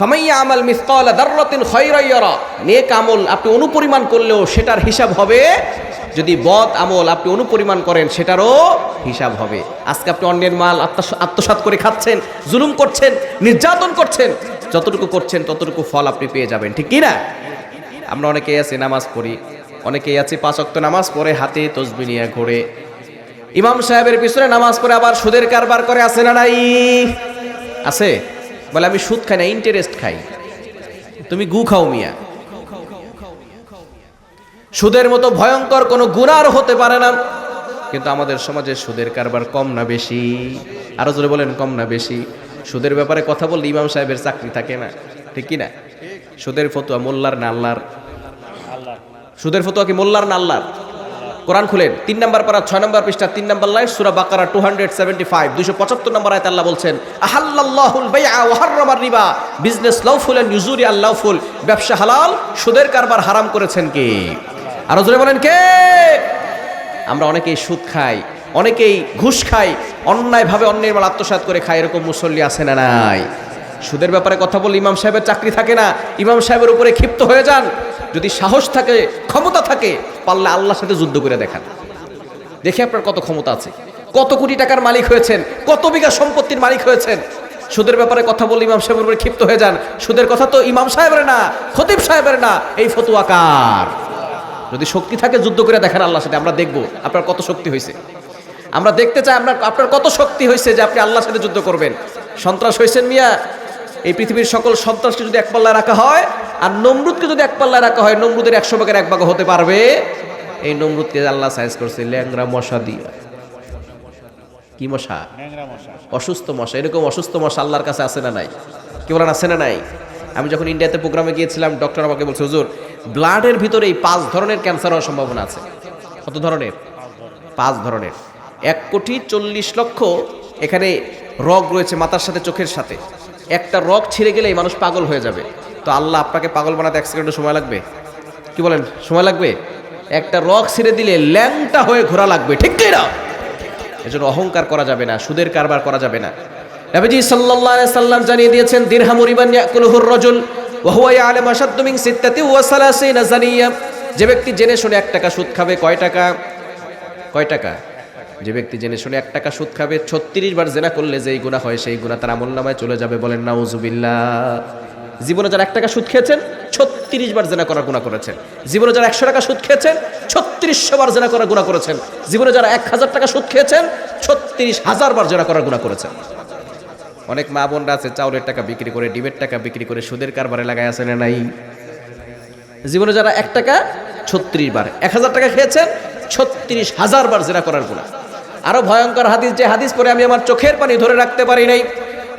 ফামাইয়া আমাল মিসকালা দাররাতিন খায়রান ইয়ারা, নেক আমল আপনি অনুপরিমাণ করলেও সেটার হিসাব হবে, যদি বদ আমল আপনি অনুপরিমাণ করেন সেটারও হিসাব হবে। আজকে আপনি অন্যের মাল আত্মসাৎ করে খাচ্ছেন, জুলুম করছেন, নির্যাতন করছেন, যতটুকু করছেন ততটুকু ফল আপনি পেয়ে যাবেন, ঠিক কি না? আমরা অনেকেই আছি নামাজ পড়ি, অনেকেই আছে 5 ওয়াক্ত নামাজ পড়ে হাতে তসবিহ নিয়ে ঘোরে, ইমাম সাহেবের পিছনে নামাজ পড়ে আবার সুদের কারবার করে, আছে না নাই? আছে। বলে আমি সুদ খাই না, ইন্টারেস্ট খাই। তুমি গু খাও মিয়া। সুদের মতো ভয়ঙ্কর কোনো গুনাহ হতে পারে না। কিন্তু আমাদের সমাজে সুদের কারবার কম না বেশি? আরো জোরে বলেন, কম না বেশি? সুদের ব্যাপারে কথা বললে ইমাম সাহেবের চাকরি থাকে না, ঠিক কি না? সুদের ফতোয়া মোল্লার না আল্লাহর? সুদের ফতোয়া কি মোল্লার না আল্লাহর? কোরআন খুলেন 3 নম্বর পারা 6 নম্বর পৃষ্ঠা 3 নম্বর লাইন সূরা বাকারা 275 275 নম্বর আয়াতে আল্লাহ বলছেন, আহাল্লাল্লাহুল বাইআ ওয়া হাররামার রিবা, বিজনেস লাউফুল এন্ড ইউজুরি আল্লাহফুল, ব্যবসা হালাল, সুদের কারবার হারাম করেছেন কে? আরো জোরে বলেন কে? আমরা অনেকেই সুদ খাই, অনেকেই ঘুষ খাই, অন্যায়ভাবে অন্যের মাল আত্মসাৎ করে খাই, এরকম মুসল্লি আছে না নাই? সুদের ব্যাপারে কথা বললে ইমাম সাহেবের চাকরি থাকে না, ইমাম সাহেবের উপরে ক্ষিপ্ত হয়ে যান। যদি সাহস থাকে, ক্ষমতা থাকে, পারলে আল্লাহর সাথে যুদ্ধ করে দেখান, দেখে আপনার কত ক্ষমতা আছে, কত কোটি টাকার মালিক হয়েছেন, কত বিঘা সম্পত্তির মালিক হয়েছেন। সুদের ব্যাপারে কথা বললে ইমাম সাহেবের উপরে ক্ষিপ্ত হয়ে যান। সুদের কথা তো ইমাম সাহেবের না, খতিব সাহেবের না, এই ফতোয়া কার? যদি শক্তি থাকে যুদ্ধ করে দেখেন আল্লাহর সাথে, আমরা দেখব আপনার কত শক্তি হয়েছে। আমরা দেখতে চাই আপনার কত শক্তি হয়েছে যে আপনি আল্লাহর সাথে যুদ্ধ করবেন। সন্ত্রাস হয়েছেন মিয়া, এই পৃথিবীর সকল সন্ত্রাসকে যদি এক পাল্লায় রাখা হয় আর নমরুদকে যদি এক পাল্লায় রাখা হয়, নমরুদের 100 ভাগের 1 ভাগ হতে পারবে? এই নমরুদকে আল্লাহ সাইজ করছে ল্যাংরা মশা দিয়ে। কি মশা? অসুস্থ মশা। এরকম অসুস্থ মশা আল্লাহর কাছে আছে না নাই? কি বলেন, আছে না নাই? আমি যখন ইন্ডিয়াতে প্রোগ্রামে গিয়েছিলাম, ডক্টর আমাকে বলছে, হুজুর ব্লাডের ভিতরে এই 5 ধরনের ক্যান্সার হওয়ার সম্ভাবনা আছে। কত ধরনের? 5 ধরনের। 1,40,00,000 এখানে রগ রয়েছে মাথার সাথে চোখের সাথে। একটা রগ ছিঁড়ে গেলে এই মানুষ পাগল হয়ে যাবে। তো আল্লাহ আপনাকে পাগল বানাতে 1 সেকেন্ডও সময় লাগবে? কি বলেন, সময় লাগবে? একটা রগ ছিঁড়ে দিলে ল্যাংটা হয়ে ঘোরা লাগবে, ঠিক কি না? এজন্য অহংকার করা যাবে না, সুদের কারবার করা যাবে না। নবীজি সাল্লাল্লাহু আলাইহি সাল্লাম জানিয়ে দিয়েছেন, দিরহামু রিবান ইয়াকুলুহুর রাজুল ওয়া হুয়া ইয়ালামু আশাদ্দু মিন 36 জানিয়া। যে ব্যক্তি জেনে শুনে 1 টাকা সুদ খাবে, কয় টাকা? কয় টাকা? যে ব্যক্তি জেনে শুনে 1 টাকা সুদ খাবে 36 বার জেনা করলে যেই গুনাহ হয় সেই গুনাহ তার আমলনামায় চলে যাবে, বলেন নাউজুবিল্লাহ। জীবনে যারা 1 টাকা সুদ খেয়েছেন 36 বার জেনা করার গুনাহ করেছেন। জীবনে যারা 100 টাকা সুদ খেয়েছেন 3600 বার জেনা করার গুনাহ করেছেন। জীবনে যারা 1000 টাকা সুদ খেয়েছেন 36,000 বার জেনা করার গুনাহ করেছেন। অনেক মা বোনরা আছে চাউলের টাকা বিক্রি করে, ডিমের টাকা বিক্রি করে সুদের কারবারে লাগায় আছে না নাই? জীবনে যারা 1 টাকা 36 বার, 1000 টাকা খেয়েছেন 36,000 বার জেনা করার গুনাহ। আরো ভয়ঙ্কর হাদিস, যে হাদিস পরে আমি আমার চোখের পানি ধরে রাখতে পারি নাই।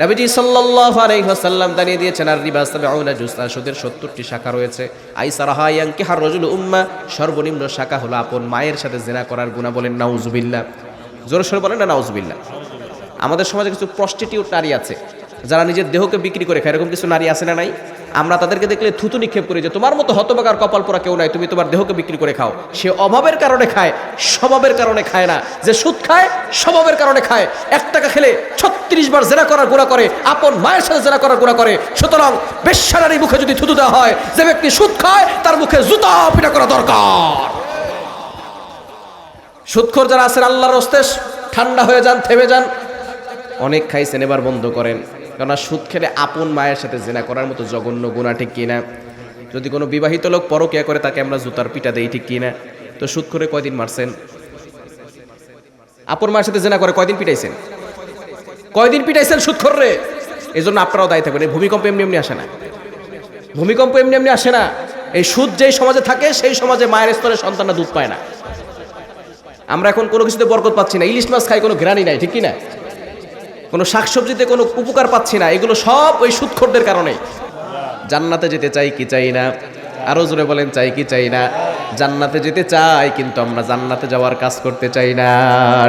নবীজি সাল্লাল্লাহু আলাইহি ওয়াসাল্লাম জানিয়ে দিয়েছেন, আর রিবা সাবউনা জুসা, সুদের 70টি শাখা রয়েছে। আইসারাহা ইয়ানকিহার রাজুলু উম্মা, সর্বনিম্ন শাখা হলো আপন মায়ের সাথে জিনা করার গুনাহ, বলেন নাউজুবিল্লাহ। জোরে সোরে বলেন না নাউজুবিল্লাহ। আমাদের সমাজে কিছু প্রস্টিটিউট নারী আছে যারা নিজের দেহকে বিক্রি করে খায়, এরকম কিছু নারী আছে না নাই? আমরা তাদেরকে দেখলে থুতু নিক্ষেপ করি যে তোমার মতো হতভাগার কপাল পোড়া কেউ নাই, তুমি তোমার দেহকে বিক্রি করে খাও। সে অভাবের কারণে খায়, স্বভাবের কারণে খায় না। যে সুদ খায় স্বভাবের কারণে খায়। 1 টাকা খেলে 36 বার জেনা করার গুনাহ করে, আপন মায়ের সাথে জেনা করার গুনাহ করে। সুতরাং বেশ্যা নারীর মুখে যদি থুতু দেওয়া হয়, যে ব্যক্তি সুদ খায় তার মুখে জুতা পিটা করা দরকার। সুদখোর যারা আছেন আল্লাহর রাস্তে ঠান্ডা হয়ে যান, থেমে যান। অনেক খাইছেন, এবার বন্ধ করেন। কেননা সুদ খেলে আপন মায়ের সাথে জেনা করার মতো জঘন্য গুনাহ, ঠিক কিনা? যদি কোনো বিবাহিত লোক পরকিয়া করে তাকে আমরা জুতার পিটা দেই, ঠিক কিনা? তো সুদ করে কয়দিন মারছেন? আপন মায়ের সাথে জেনা করে কয়দিন পিটাইছেন? কয়দিন পিটাইছেন সুদখোর রে? এই জন্য আপনারাও দায়ী থাকবেন। এই ভূমিকম্প এমনি এমনি আসে না, ভূমিকম্প এমনি এমনি আসে না। এই সুদ যেই সমাজে থাকে সেই সমাজে মায়ের স্তরে সন্তানরা দুধ পায় না। আমরা এখন কোনো কিছুতে বরকত পাচ্ছি না। ইলিশ মাছ খাই কোনো ঘ্রাণই নাই, ঠিক কিনা? কোনো শাকসবজিতে কোনো উপকার পাচ্ছি না। এগুলো সব ওই সুদখোরদের কারণে। জান্নাতে যেতে চাই কি চাই না? আরো জোরে বলেন, চাই কি চাই না? জান্নাতে যেতে চাই, কিন্তু আমরা জান্নাতে যাওয়ার কাজ করতে চাই না,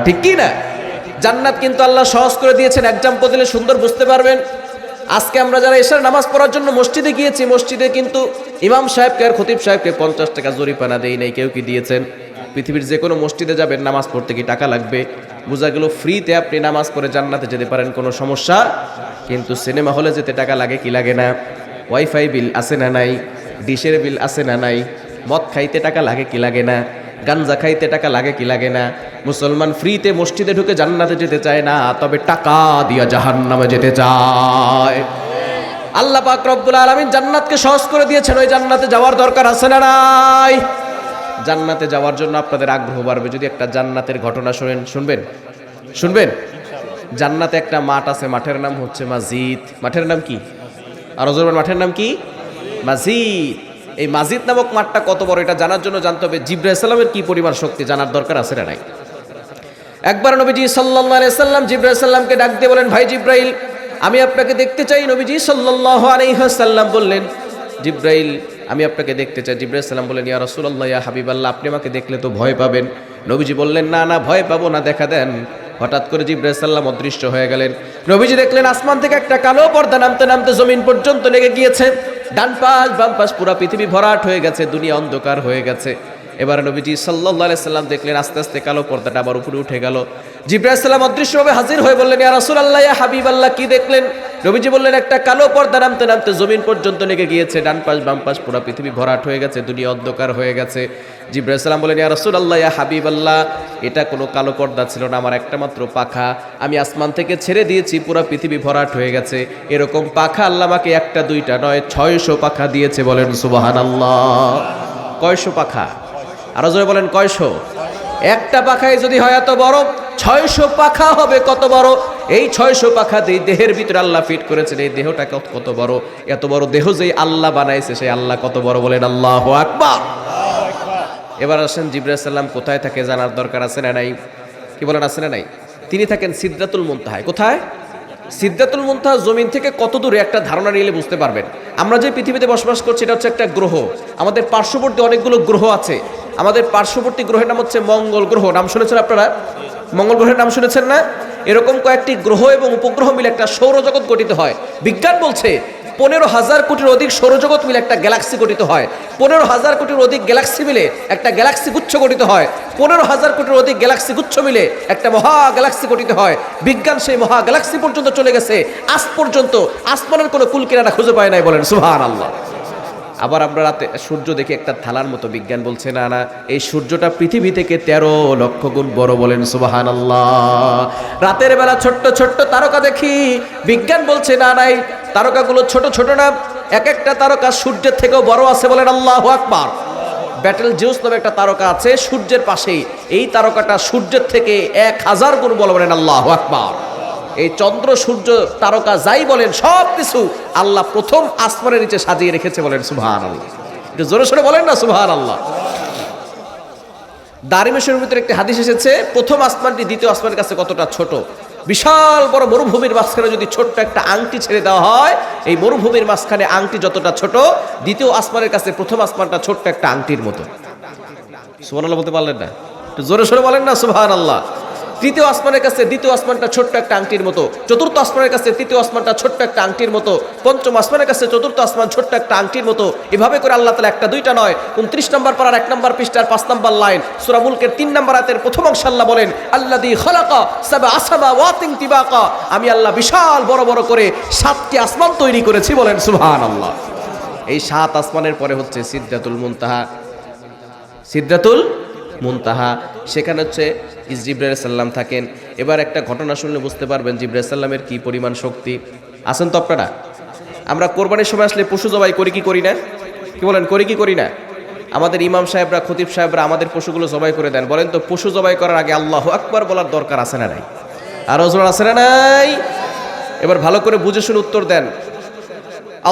ঠিক কি না? জান্নাত কিন্তু আল্লাহ সহজ করে দিয়েছেন। এক্সাম্পল দিলে সুন্দর বুঝতে পারবেন। আজকে আমরা যারা এশার নামাজ পড়ার জন্য মসজিদে গিয়েছি, মসজিদে কিন্তু ইমাম সাহেবকে আর খতিব সাহেবকে 50 টাকা জরিমানা দেই নাই। কেউ কি দিয়েছেন? পৃথিবীর যে কোনো মসজিদে যাবেন, নামাজ পড়তে কি টাকা লাগবে? বোঝা গেল ফ্রিতে আপনি নামাজ পড়ে জান্নাতে যেতে পারেন, কোনো সমস্যা। কিন্তু সিনেমা হলে যেতে টাকা লাগে কি লাগে না? ওয়াইফাই বিল আছে না নাই? ডিশের বিল আছে না নাই? মদ খাইতে টাকা লাগে কি লাগে না? গাঞ্জা খাইতে টাকা লাগে কি লাগে না? মুসলমান ফ্রিতে মসজিদে ঢুকে জান্নাতে যেতে চায় না, তবে টাকা দিয়া জাহান্নামে যেতে চায়। আল্লাহ পাক রব্বুল আলামিন জান্নাতকে সহজ করে দিয়েছেন। ওই জান্নাতে যাওয়ার দরকার আছে না নাই? জান্নাতে যাওয়ার জন্য আপনাদের আগ্রহ বাড়বে যদি একটা জান্নাতের ঘটনা শোনেন। শুনবেন? জান্নাতে একটা মাঠ আছে, মাঠের নাম হচ্ছে মাজিদ। মাঠের নাম কি? আর জোরবার, মাঠের নাম কি? মাজিদ। এই মাজিদ নামক মাঠটা কত বড় এটা জানার জন্য জানতে হবে জিবরাইল সালামের কি পরিমাণ শক্তি, জানার দরকার আছে না নাই? একবার নবীজি সাল্লাল্লাহু আলাইহি সাল্লাম জিবরাইল সালামকে ডাক দিয়ে বলেন, ভাই জিবরাইল, আমি আপনাকে দেখতে চাই। নবীজি সাল্লাল্লাহু আলাইহি সাল্লাম বললেন, জিবরাইল আমি আপনাকে দেখতে চাই। জিবরাইল সালাম বললেন, ইয়া রাসূলুল্লাহ, ইয়া হাবিবাল্লাহ, আপনি আমাকে দেখলে তো ভয় পাবেন। নবীজি বললেন, না না, ভয় পাবো না, দেখা দেন। হঠাৎ করে জিবরাইল সাল্লাম অদৃশ্য হয়ে গেলেন। নবীজি দেখলেন আসমান থেকে একটা কালো পর্দা নামতে নামতে জমিন পর্যন্ত লেগে গিয়েছে। ডান পাশ বাম পাশ পুরো পৃথিবী ভরাট হয়ে গেছে, দুনিয়া অন্ধকার হয়ে গেছে। এবার নবীজি সাল্লাল্লাহু আলাইহি সাল্লাম দেখলেন আস্তে আস্তে কালো পর্দাটা আবার উপরে উঠে গেল। জিবরাইল সালাম অদৃশ্যভাবে হাজির হয়ে বললেন, ইয়া রাসূলুল্লাহ, ইয়া হাবিবাল্লাহ, কি দেখলেন? নবীজি বললেন, একটা কালো পর্দা নামতে নামতে জমিন পর্যন্ত লেগে গিয়েছে, ডান পাশ বাম পাশ পুরো পৃথিবী ভরাট হয়ে গেছে, দুনিয়া অন্ধকার হয়ে গেছে। জিবরাইল সালাম বললেন, ইয়া রাসূলুল্লাহ, ইয়া হাবিবাল্লাহ, এটা কোনো কালো পর্দা ছিল না, আমার একটা মাত্র পাখা। আমি আসমান থেকে ছেড়ে দিয়েছি, পুরো পৃথিবী ভরাট হয়ে গেছে। এরকম পাখা আল্লাহ আমাকে একটা দুইটা নয় 600 পাখা দিয়েছে, বলেন সুবহানাল্লাহ। কয়শো পাখা? আরো জোরে বলেন, কয়শো? একটা পাখায় যদি হয় এত বড়, 600 পাখা হবে কত বড়? এই 600 পাখা দিয়ে দেহের ভিতরে আল্লাহ ফিট করেছেন। এই দেহটা কত বড়? এত বড় দেহ যেই আল্লাহ বানাইছে সেই আল্লাহ কত বড়, বলেন আল্লাহু আকবার। এবার আসেন জিবরাইল সাল্লাম কোথায় থাকে জানার দরকার আছে না নাই? কি বলেন, আছে না নাই? তিনি থাকেন সিদরাতুল মুনতাহায়। কোথায়? সিদরাতুল মুনতাহা জমিন থেকে কত দূরে একটা ধারণা নিলে বুঝতে পারবেন। আমরা যে পৃথিবীতে বসবাস করছি এটা হচ্ছে একটা গ্রহ। আমাদের পার্শ্ববর্তী অনেকগুলো গ্রহ আছে। আমাদের পার্শ্ববর্তী গ্রহের নাম হচ্ছে মঙ্গল গ্রহ। নাম শুনেছেন আপনারা? মঙ্গল গ্রহের নাম শুনেছেন না? এরকম কয়েকটি গ্রহ এবং উপগ্রহ মিলে একটা সৌরজগৎ গঠিত হয়। বিজ্ঞান বলছে 15,000 কোটির অধিক সৌরজগৎ মিলে একটা গ্যালাক্সি গঠিত হয়। 15,000 কোটির অধিক গ্যালাক্সি মিলে একটা গ্যালাক্সি গুচ্ছ গঠিত হয়। 15,000 কোটির অধিক গ্যালাক্সি গুচ্ছ মিলে একটা মহা গ্যালাক্সি গঠিত হয়। বিজ্ঞান সেই মহা গ্যালাক্সি পর্যন্ত চলে গেছে, আজ পর্যন্ত আসমানের কোনো কুল কিনারা খুঁজে পায় নাই, বলেন সুবহানাল্লাহ। আবার আমরা রাতে সূর্য দেখি একটা থালার মতো, বিজ্ঞান বলছে না না, এই সূর্যটা পৃথিবী থেকে 13 লক্ষ গুণ বড়, বলেন সুবহানাল্লাহ। রাতের বেলা ছোট্ট ছোট্ট তারকা দেখি, বিজ্ঞান বলছে না না, এই তারকাগুলো ছোট ছোট না, এক একটা তারকা সূর্যের থেকেও বড় আছে, বলেন আল্লাহু আকবার। ব্যাটেল জিউস নামে একটা তারকা আছে সূর্যের পাশেই, এই তারকাটা সূর্যের থেকে 1000 গুণ বড়, বলেন আল্লাহু আকবার। এই চন্দ্র সূর্য তারকা যাই বলেন সব কিছু আল্লাহ প্রথম আসমানের নিচে সাজিয়ে রেখেছে, বলেন সুবহানাল্লাহ। একটু জোরে সোরে বলেন না সুবহানাল্লাহ। দারিমেশের ভিতরে একটি হাদিস এসেছে, প্রথম আসমানটি দ্বিতীয় আসমানের কাছে কতটা ছোট। বিশাল বড় মরুভূমির মাঝখানে যদি ছোট্ট একটা আংটি ছেড়ে দেওয়া হয়, এই মরুভূমির মাঝখানে আংটি যতটা ছোট, দ্বিতীয় আসমানের কাছে প্রথম আসমানটা ছোট্ট একটা আংটির মতো। সুবহানাল্লাহ বলতে পারলেন না? একটু জোরে সোরে বলেন না সুবহানাল্লাহ। তৃতীয় আসমানের কাছে দ্বিতীয় আসমানটা ছোট্ট একটা আংটির মতো, চতুর্থ আসমানের কাছে তৃতীয় আসমানটা ছোট্ট একটা আংটির মতো, পঞ্চম আসমানের কাছে চতুর্থ আসমান ছোট্ট একটা আংটির মতো। এভাবে করে আল্লাহ তাআলা একটা দুইটা নয়, 29 নম্বর পারার 1 নম্বর পৃষ্ঠার 5 নম্বর লাইন সূরা মুলকের 3 নম্বর আয়াতের প্রথম অংশে আল্লাহ বলেন, আল্লাযী খালাকা সাবআ সামাওয়াতিন তিবাকা, আমি আল্লাহ বিশাল বড় বড় করে 7টি আসমান তৈরি করেছি, বলেন সুবহানাল্লাহ। এই 7 আসমানের পরে হচ্ছে সিদরাতুল মুনতাহা। সিদরাতুল মুনতাহা, সেখানে হচ্ছে জিবরাইল আলাইহিস সালাম থাকেন। এবার একটা ঘটনা শুনলে বুঝতে পারবেন জিবরাইল আলাইহিস সালামের কি পরিমাণ শক্তি। আছেন তো আপনারা? আমরা কোরবানির সময় আসলে পশু জবাই করি কি করি না? কি বলেন, করি কি করি না? আমাদের ইমাম সাহেবরা, খতিব সাহেবরা আমাদের পশুগুলো জবাই করে দেন। বলেন তো, পশু জবাই করার আগে আল্লাহু আকবার বলার দরকার আছে না নাই? আর ওজোর আছে না নাই? এবার ভালো করে বুঝে শুনে উত্তর দেন।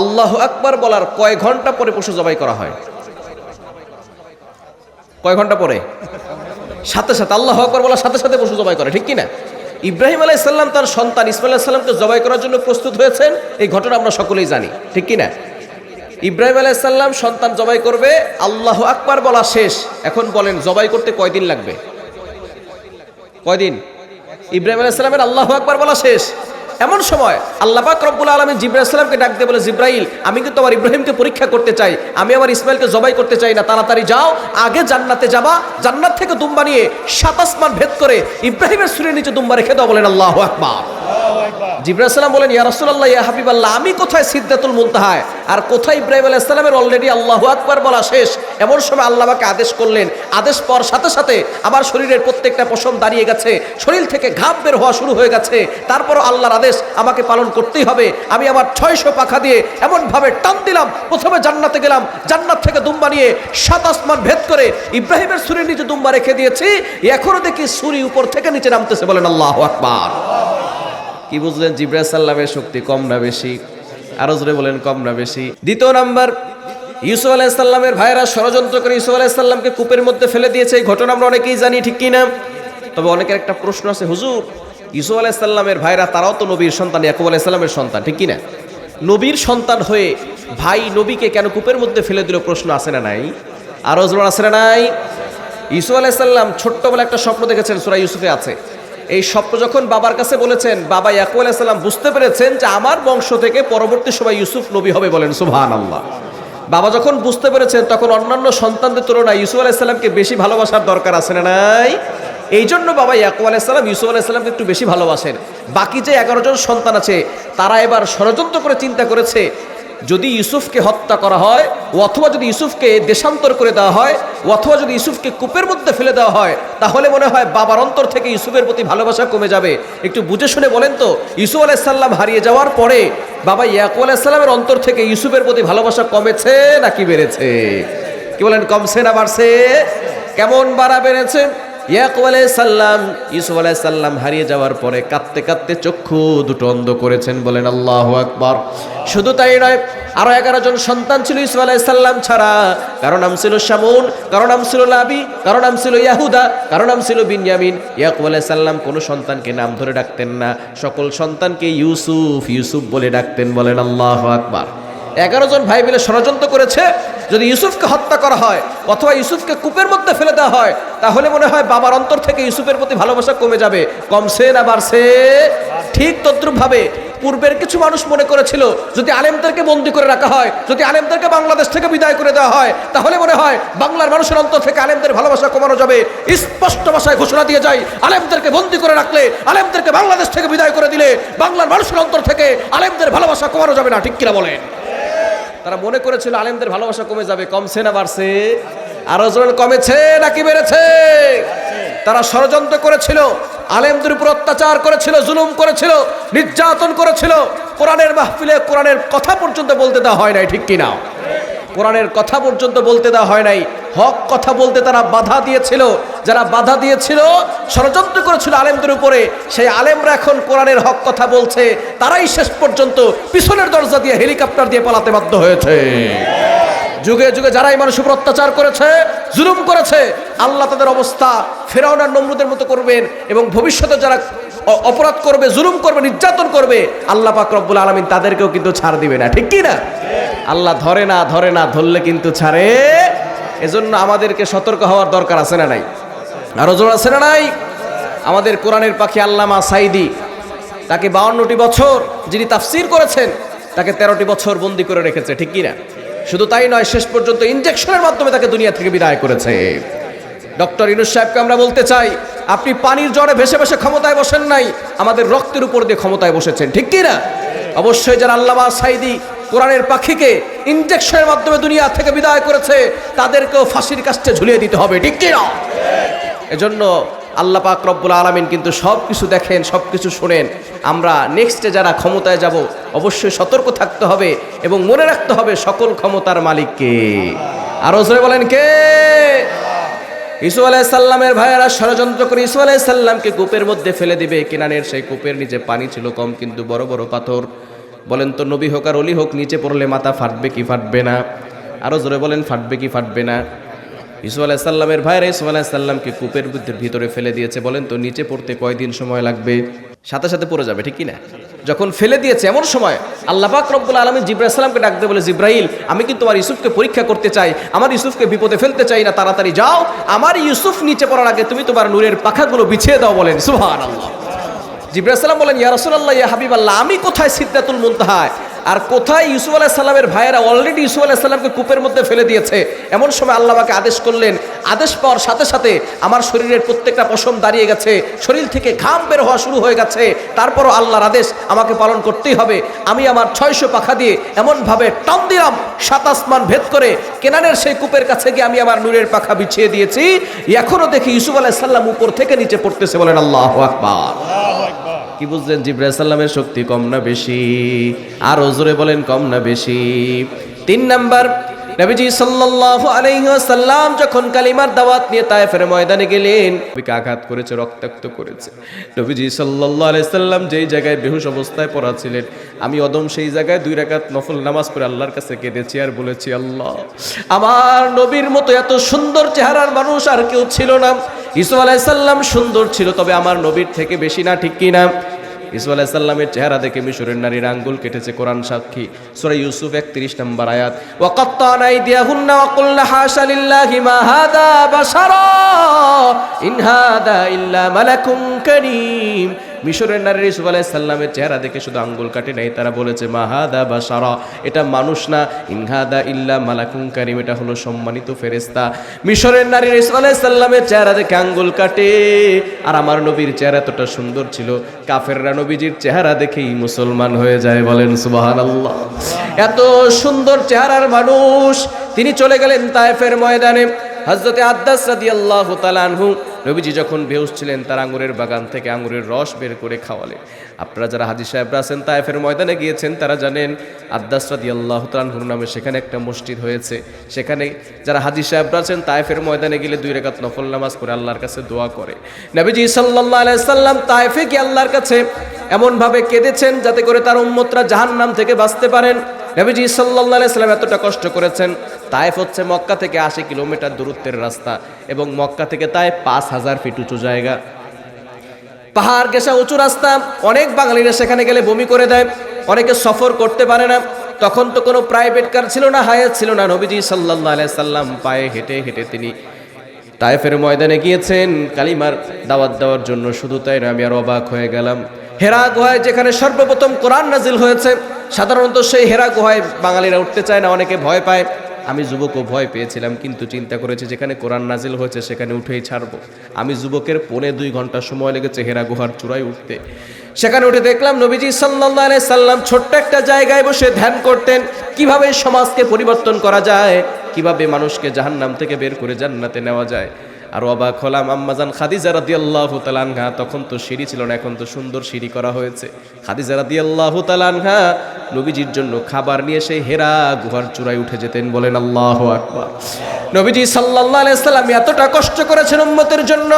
আল্লাহু আকবার বলার কয় ঘন্টা পরে পশু জবাই করা হয়? কয় ঘন্টা পরে? সাথে সাথে। আল্লাহু আকবার বলার সাথে সাথে পশু জবাই করে, ঠিক কি না? ইব্রাহিম আলাইহিস সালাম তার সন্তান ইসমাঈল আলাইহিস সালামকে জবাই করার জন্য প্রস্তুত হয়েছেন, এই ঘটনা আমরা সকলেই জানি, ঠিক কি না? ইব্রাহিম আলাইহিস সালাম সন্তান জবাই করবে, আল্লাহু আকবার বলা শেষ। এখন বলেন জবাই করতে কয়দিন লাগবে? কয়দিন? ইব্রাহিম আলাইহিস সালামের আল্লাহু আকবার বলা শেষ। এমন সময় আল্লাহ পাক রব্বুল আলামিন জিবরাইল আলাইহিস সালামকে ডাক দিয়ে বলে, জিবরাইল, আমি কিন্তু আমার ইব্রাহিমকে পরীক্ষা করতে চাই, আমি আমার ইসমাইলকে জবাই করতে চাই না, তাড়াতাড়ি যাও, আগে জান্নাতে যাবা, জান্নাত থেকে দুম্বা নিয়ে 7 আসমান ভেদ করে ইব্রাহিমের সুরের নিচে দুম্বা রেখে দাও, বলেন আল্লাহু আকবার। জিবরাইল আলাইহিস সালাম বলেন, ইয়া রাসূলুল্লাহ, ইয়া হাবিবাল্লাহ, আমি কোথায় সিদরাতুল মুনতাহায় আর কোথায় ইব্রাহিম আলাইহিস সালামের অলরেডি আল্লাহু আকবার বলা শেষ। এমন সময় আল্লাহ আমাকে আদেশ করলেন, আদেশ পাওয়ার সাথে সাথে আমার শরীরের প্রত্যেকটা পশম দাঁড়িয়ে গেছে, শরীর থেকে ঘাম বের হওয়া শুরু হয়ে গেছে। তারপরও আল্লাহর আদেশ আমাকে পালন করতেই হবে। আমি আমার 600 পাখা দিয়ে এমন ভাবে টান দিলাম, প্রথমে জান্নাতে গেলাম, জান্নাত থেকে দুম্বা নিয়ে 7 আসমান ভেদ করে ইব্রাহিমের সুরের নিচে দুম্বা রেখে দিয়েছি। এখনো দেখি সুরি উপর থেকে নিচে নামতেছে, বলেন আল্লাহু আকবার। কি বুঝলেন? জিবরাইল সাল্লামের শক্তি কম না বেশি? আরো জোরে বলেন, কম না বেশি? দ্বিতীয় নাম্বার, ইউসুফ আলাইহিস সালামের ভাইরা ষড়যন্ত্র করে ইউসুফ আলাইহিস সালামকে কূপের মধ্যে ফেলে দিয়েছে, এই ঘটনা আমরা অনেকেই জানি, ঠিক কি না? তবে অনেকের একটা প্রশ্ন আছে, হুজুর, ইউসুফ আলাইহিস সালামের ভাইরা তারাও তো নবীর সন্তান, ইয়াকুব আলাইহিস সালামের সন্তান, ঠিক কি না? নবীর সন্তান হয়ে ভাই নবীকে কেন কূপের মধ্যে ফেলে দিল? প্রশ্ন আছে না নাই? আরো জোরে আছে না নাই? ইউসুফ আলাইহিস সালাম ছোট্টবেলা একটা স্বপ্ন দেখেছেন, সূরা ইউসুফে আছে। এই স্বপ্ন যখন বাবার কাছে বলেছেন, বাবা ইয়াকুব আলাইহিস সালাম বুঝতে পেরেছেন যে আমার বংশ থেকে পরবর্তী সময় ইউসুফ নবী হবে, বলেন সুবহানাল্লাহ। বাবা যখন বুঝতে পেরেছেন, তখন অন্যান্য সন্তানদের তুলনায় ইউসুফ আলাইহিস সালামকে বেশি ভালোবাসার দরকার আছে না নাই? এই জন্য বাবা ইয়াকুব আলাইহিস সালাম ইউসুফ আলাইহিস সালামকে একটু বেশি ভালোবাসেন। বাকি যে 11 জন সন্তান আছে, তারা এবার ষড়যন্ত্র করে চিন্তা করেছে, যদি ইউসুফকে হত্যা করা হয়, অথবা যদি ইউসুফকে দেশান্তর করে দেওয়া হয়, অথবা যদি ইউসুফকে কূপের মধ্যে ফেলে দেওয়া হয়, তাহলে মনে হয় বাবার অন্তর থেকে ইউসুফের প্রতি ভালোবাসা কমে যাবে। একটু বুঝে শুনে বলেন তো, ইউসুফ আলাইহিস সালাম হারিয়ে যাওয়ার পরে বাবা ইয়াকুব আলাইহিস সালামের অন্তর থেকে ইউসুফের প্রতি ভালোবাসা কমেছে নাকি বেড়েছে? কি বলেন, কমছে না বাড়ছে? কেমন বাড়া বেড়েছে? ইয়াকুব আলাইহিস সালাম ইউসুফ আলাইহিস সালাম হারিয়ে যাওয়ার পরে কাঁদতে কাঁদতে চক্ষু দুটো অন্ধ করেছেন, বলেন আল্লাহু আকবার। শুধু তাই নয়, আরো 11 জন সন্তান ছিল ইউসুফ আলাইহিস সালাম ছাড়া। কারো নাম ছিল শামুন, কারো নাম ছিল লাবি, কারো নাম ছিল ইয়াহুদা, কারো নাম ছিল বিনয়ামিন। ইয়াকুব আলাইহিস সালাম কোন সন্তানকে নাম ধরে ডাকতেন না, সকল সন্তানকে ইউসুফ ইউসুফ বলে ডাকতেন, বলেন আল্লাহু আকবার। 11 জন ভাই মিলে ষড়যন্ত্র করেছে, যদি ইউসুফকে হত্যা করা হয় অথবা ইউসুফকে কূপের মধ্যে ফেলে দেওয়া হয়, তাহলে মনে হয় বাবার অন্তর থেকে ইউসুফের প্রতি ভালোবাসা কমে যাবে। কমছে না বাড়ছে? ঠিক তদ্রুপ ভাবে পূর্বের কিছু মানুষ মনে করেছিল, যদি আলেমদেরকে বন্দী করে রাখা হয়, যদি আলেমদেরকে বাংলাদেশ থেকে বিদায় করে দেওয়া হয়, তাহলে মনে হয় বাংলার মানুষের অন্তর থেকে আলেমদের ভালোবাসা কমানো যাবে। স্পষ্ট ভাষায় ঘোষণা দিয়ে যায়, আলেমদেরকে বন্দী করে রাখলে, আলেমদেরকে বাংলাদেশ থেকে বিদায় করে দিলে বাংলার মানুষের অন্তর থেকে আলেমদের ভালোবাসা কমানো যাবে না, ঠিক কিনা বলেন? তারা মনে করেছিল আলেমদের ভালোবাসা কমে যাবে, কমছে না বাড়ছে? আরো জোরে কমেছে নাকি বেড়েছে? তারা ষড়যন্ত্র করেছিল, আলেমদের উপর অত্যাচার করেছিল, জুলুম করেছিল, নির্যাতন করেছিল। কোরআনের মাহফিলে কোরআনের কথা পর্যন্ত বলতে দেওয়া হয় নাই, ঠিক কিনা? কোরআনের কথা পর্যন্ত বলতে দেওয়া হয় নাই, হক কথা বলতে তারা বাধা দিয়েছিল। যারা বাধা দিয়েছিল, ষড়যন্ত্র করেছিল আলেমদের উপরে, সেই আলেমরা এখন কোরআনের হক কথা বলছে, তারাই শেষ পর্যন্ত পিছনের দরজা দিয়ে হেলিকপ্টার দিয়ে পালাতে বাধ্য হয়েছে। যুগে যুগে যারাই মানুষের উপর অত্যাচার করেছে, জুলুম করেছে, আল্লাহ তাদের অবস্থা ফিরআউন আর নমরুদের মতো করবেন, এবং ভবিষ্যতে যারা অপরাধ করবে, জুলুম করবে, নির্যাতন করবে, আল্লাহ পাক রব্বুল আলামিন তাদেরকেও কিন্তু ছাড় দিবে না, ঠিক কি না? আল্লাহ ধরে না, ধরলে কিন্তু ছাড়ে। এজন্য আমাদেরকে সতর্ক হওয়ার দরকার আছে না নাই? আরো জোর আছে না নাই? আমাদের কোরআনের পাখি আল্লামা সাইদি, তাকে 52টি বছর যিনি তাফসীর করেছেন, তাকে 13টি বছর বন্দী করে রেখেছে, ঠিক কি না? শুধু তাই নয়, শেষ পর্যন্ত ইনজেকশনের মাধ্যমে তাকে দুনিয়া থেকে বিদায় করেছে। ডক্টর ইউনূস সাহেবকে আমরা বলতে চাই, আপনি পানির জ্বরে ভেসে ভেসে ক্ষমতায় বসেন নাই, আমাদের রক্তের উপর দিয়ে ক্ষমতায় বসেছেন, ঠিক কি না? অবশ্যই যারা আল্লামা সাইদি কোরআনের পাখিকে ইনজেকশনের মাধ্যমে দুনিয়া থেকে বিদায় করেছে, তাদেরকেও ফাঁসির কাস্টে ঝুলিয়ে দিতে হবে, ঠিক কি না? এজন্য আল্লাহ পাক রব্বুল আলামিন কিন্তু সব কিছু দেখেন, সব কিছু শোনেন। আমরা নেক্সটে যারা ক্ষমতায় যাব, অবশ্যই সতর্ক থাকতে হবে এবং মনে রাখতে হবে সকল ক্ষমতার মালিক কে। আরো জোরে বলেন কে? ইউসুফ আলাইহিস সালামের ভাইয়েরা ষড়যন্ত্র করে ইউসুফ আলাইহিস সালামকে কূপের মধ্যে ফেলে দিবে। কেনানের সেই কূপের নিচে পানি ছিল কম, কিন্তু বড় বড় পাথর। বলেন তো, নবী হোক আর অলি হোক, নিচে পড়লে মাথা ফাটবে কি ফাটবে না? আরো জোরে বলেন, ফাটবে কি ফাটবে না? ইউসুফ আলাইহিস সালামের ভাইয়েরা ইউসুফ আলাইহিস সালামকে কূপের ভিতরে ফেলে দিয়েছে। বলেন তো, নিচে পড়তে কয়দিন সময় লাগবে? সাথে সাথে পড়ে যাবে, ঠিক কি না? যখন ফেলে দিয়েছে, এমন সময় আল্লাহ পাক রব্বুল আলামিন জিবরাইল সালামকে ডাক দিয়ে বলে, জিবরাইল, আমি কিন্তু আমার ইউসুফকে পরীক্ষা করতে চাই, আমার ইউসুফকে বিপদে ফেলতে চাই না, তাড়াতাড়ি যাও, আমার ইউসুফ নিচে পড়ার আগে তুমি তোমার নূরের পাখাগুলো বিছিয়ে দাও। বলেন সুবহানাল্লাহ। জিবরাইল সালাম বলেন, ইয়া রাসূলুল্লাহ, ইয়া হাবিবাল্লাহ, আমি কোথায় সিদরাতুল মুনতাহায়, আর কোথায় ইউসুফ আলাইহিস সালামের ভাইয়েরা অলরেডি ইউসুফ আলাইহিস সালামকে কূপের মধ্যে ফেলে দিয়েছে। এমন সময় আল্লাহ আমাকে আদেশ করলেন, আদেশ পাওয়ার সাথে সাথে আমার শরীরের প্রত্যেকটা পশম দাঁড়িয়ে গেছে, শরীর থেকে ঘাম বের হওয়া শুরু হয়ে গেছে। তারপরও আল্লাহর আদেশ আমাকে পালন করতেই হবে। আমি আমার 600 পাখা দিয়ে এমনভাবে টান দিলাম, 7 আসমান ভেদ করে কেনানের সেই কূপের কাছে গিয়ে আমি আমার নূরের পাখা বিছিয়ে দিয়েছি। এখনো দেখি ইউসুফ আলাইহিস সালাম উপর থেকে নিচে পড়তেছে। বলেন আল্লাহু আকবার। কি বুঝলেন? জিবরাইল সাল্লামের শক্তি কম না বেশি? আরো জোরে বলেন, কম না বেশি? 3 নাম্বার, নবীজি সাল্লাল্লাহু আলাইহি ওয়াসাল্লাম যখন কালিমার দাওয়াত নিয়ে তায়েফের ময়দানে গেলেন, নবীকে আঘাত করেছে, রক্তাক্ত করেছে। নবীজি সাল্লাল্লাহু আলাইহি সাল্লাম যেই জায়গায় বেহুশ অবস্থায় পড়া ছিলেন, আমি অদম সেই জায়গায় 2 রাকাত নফল নামাজ পড়ে আল্লাহর কাছে কেঁদেছি আর বলেছি, আল্লাহ, আমার নবীর মতো এত সুন্দর চেহারার মানুষ আর কেউ ছিল না। ইউসুফ আলাইহিস সালাম সুন্দর ছিল, তবে আমার নবীর থেকে বেশি না, ঠিক কি না? ইউসুফ আলাইহিস সালামের চেহারা দেখে মিশরের নারীর আঙ্গুল কেটেছে, কোরআন সাক্ষী। সূরা ইউসুফ 31 নম্বর আয়াত, ওয়া কাত্তানা আইদিয়াহুন্না ওয়া কুলনা হাশা লিল্লাহি মা হাদা বাশারা ইন হাদা ইল্লা মালাকুন কারীম। মিশরের নারী ইউসুফ আলাইহিস সালামের চেহারা দেখে শুধু আঙ্গুল কাটে নাই, তারা বলেছে মা হাদা বাশারা, এটা মানুষ না, ইন হাদা ইল্লা মালাকুন কারীম, এটা হলো সম্মানিত ফেরেশতা। মিশরের নারী ইউসুফ আলাইহিস সালামের চেহারা দেখে আঙ্গুল কাটে, আর আমার নবীর চেহারা এতটা সুন্দর ছিল, কাফেররা নবীজির চেহারা দেখেই মুসলমান হয়ে যায়। বলেন সুবহানাল্লাহ। এত সুন্দর চেহারার মানুষ, তিনি চলে গেলেন তায়েফের ময়দানে। হযরতে আদ্দাস রাদিয়াল্লাহু তাআলা আনহু, নবীজি যখন বেহুশ ছিলেন, তার আঙ্গুরের বাগান থেকে আঙ্গুরের রস বের করে খাওয়ালে। আপনারা যারা হাজী সাহেবরা আছেন, তায়েফের ময়দানে গিয়েছেন, তারা জানেন আদ্দাস রাদিয়াল্লাহু তাআলা আনহুর নামে সেখানে একটা মসজিদ হয়েছে। সেখানে যারা হাজী সাহেবরা আছেন, তায়েফের ময়দানে গেলে 2 রাকাত নফল নামাজ পড়ে আল্লাহর কাছে দোয়া করে। নবীজি সাল্লাল্লাহু আলাইহি সাল্লাম তায়েফে গিয়ে আল্লাহর কাছে এমনভাবে কেঁদেছেন যাতে করে তার উম্মতরা জাহান্নাম থেকে বাঁচতে পারেন। নবীজি সাল্লাল্লাহু আলাইহি সাল্লাম এতটা কষ্ট করেছেন। তায়েফ হচ্ছে মক্কা থেকে 80 কিলোমিটার দূরত্বের রাস্তা, এবং মক্কা থেকে তায়েফ 5000 ফিট উঁচু জায়গা, পাহাড় ঘেঁষা উঁচু রাস্তা। অনেক বাঙালিরা সেখানে গেলে বমি করে দেয়, অনেকে সফর করতে পারে না। তখন তো কোনো প্রাইভেট কার ছিল না, হায়াত ছিল না। নবীজি সাল্লাল্লাহু আলাইহি সাল্লাম পায়ে হেঁটে হেঁটে তিনি তায়েফের ময়দানে গিয়েছেন কালিমার দাওয়াত দেওয়ার জন্য। শুধু তাই না, আমি আর অবাক হয়ে গেলাম। হেরা গুহায় যেখানে সর্বপ্রথম কোরআন নাজিল হয়েছে, সাধারণত সেই হেরা গুহায় বাঙালিরা উঠতে চায় না, অনেকে ভয় পায়। আমি যুবকও ভয় পেয়েছিলাম, কিন্তু চিন্তা করেছি যেখানে কোরআন নাজিল হয়েছে সেখানে উঠেই ছাড়বো। আমি যুবকের 2.25 ঘন্টা সময় লেগেছে হেরা গুহার চূড়ায় উঠতে। সেখানে উঠে দেখলাম নবীজি সাল্লাল্লাহু আলাইহি সাল্লাম ছোট্ট একটা জায়গায় বসে ধ্যান করতেন, কিভাবে সমাজকে পরিবর্তন করা যায়, কিভাবে মানুষকে জাহান্নাম থেকে বের করে জান্নাতে নেওয়া যায়। আর অবাক হলাম, আম্মাজান খাদিজা রাদিয়াল্লাহু তাআলা আনহা, তখন তো সিঁড়ি ছিল না, এখন তো সুন্দর সিঁড়ি করা হয়েছে। খাদিজা রাদিয়াল্লাহু তাআলা আনহা নবীজির জন্য খাবার নিয়ে সেই হেরা গুহার চূড়ায় উঠে যেতেন। বলেন আল্লাহু আকবার। নবীজি সাল্লাল্লাহু আলাইহি সাল্লাম এতটা কষ্ট করেছেন উম্মতের জন্য,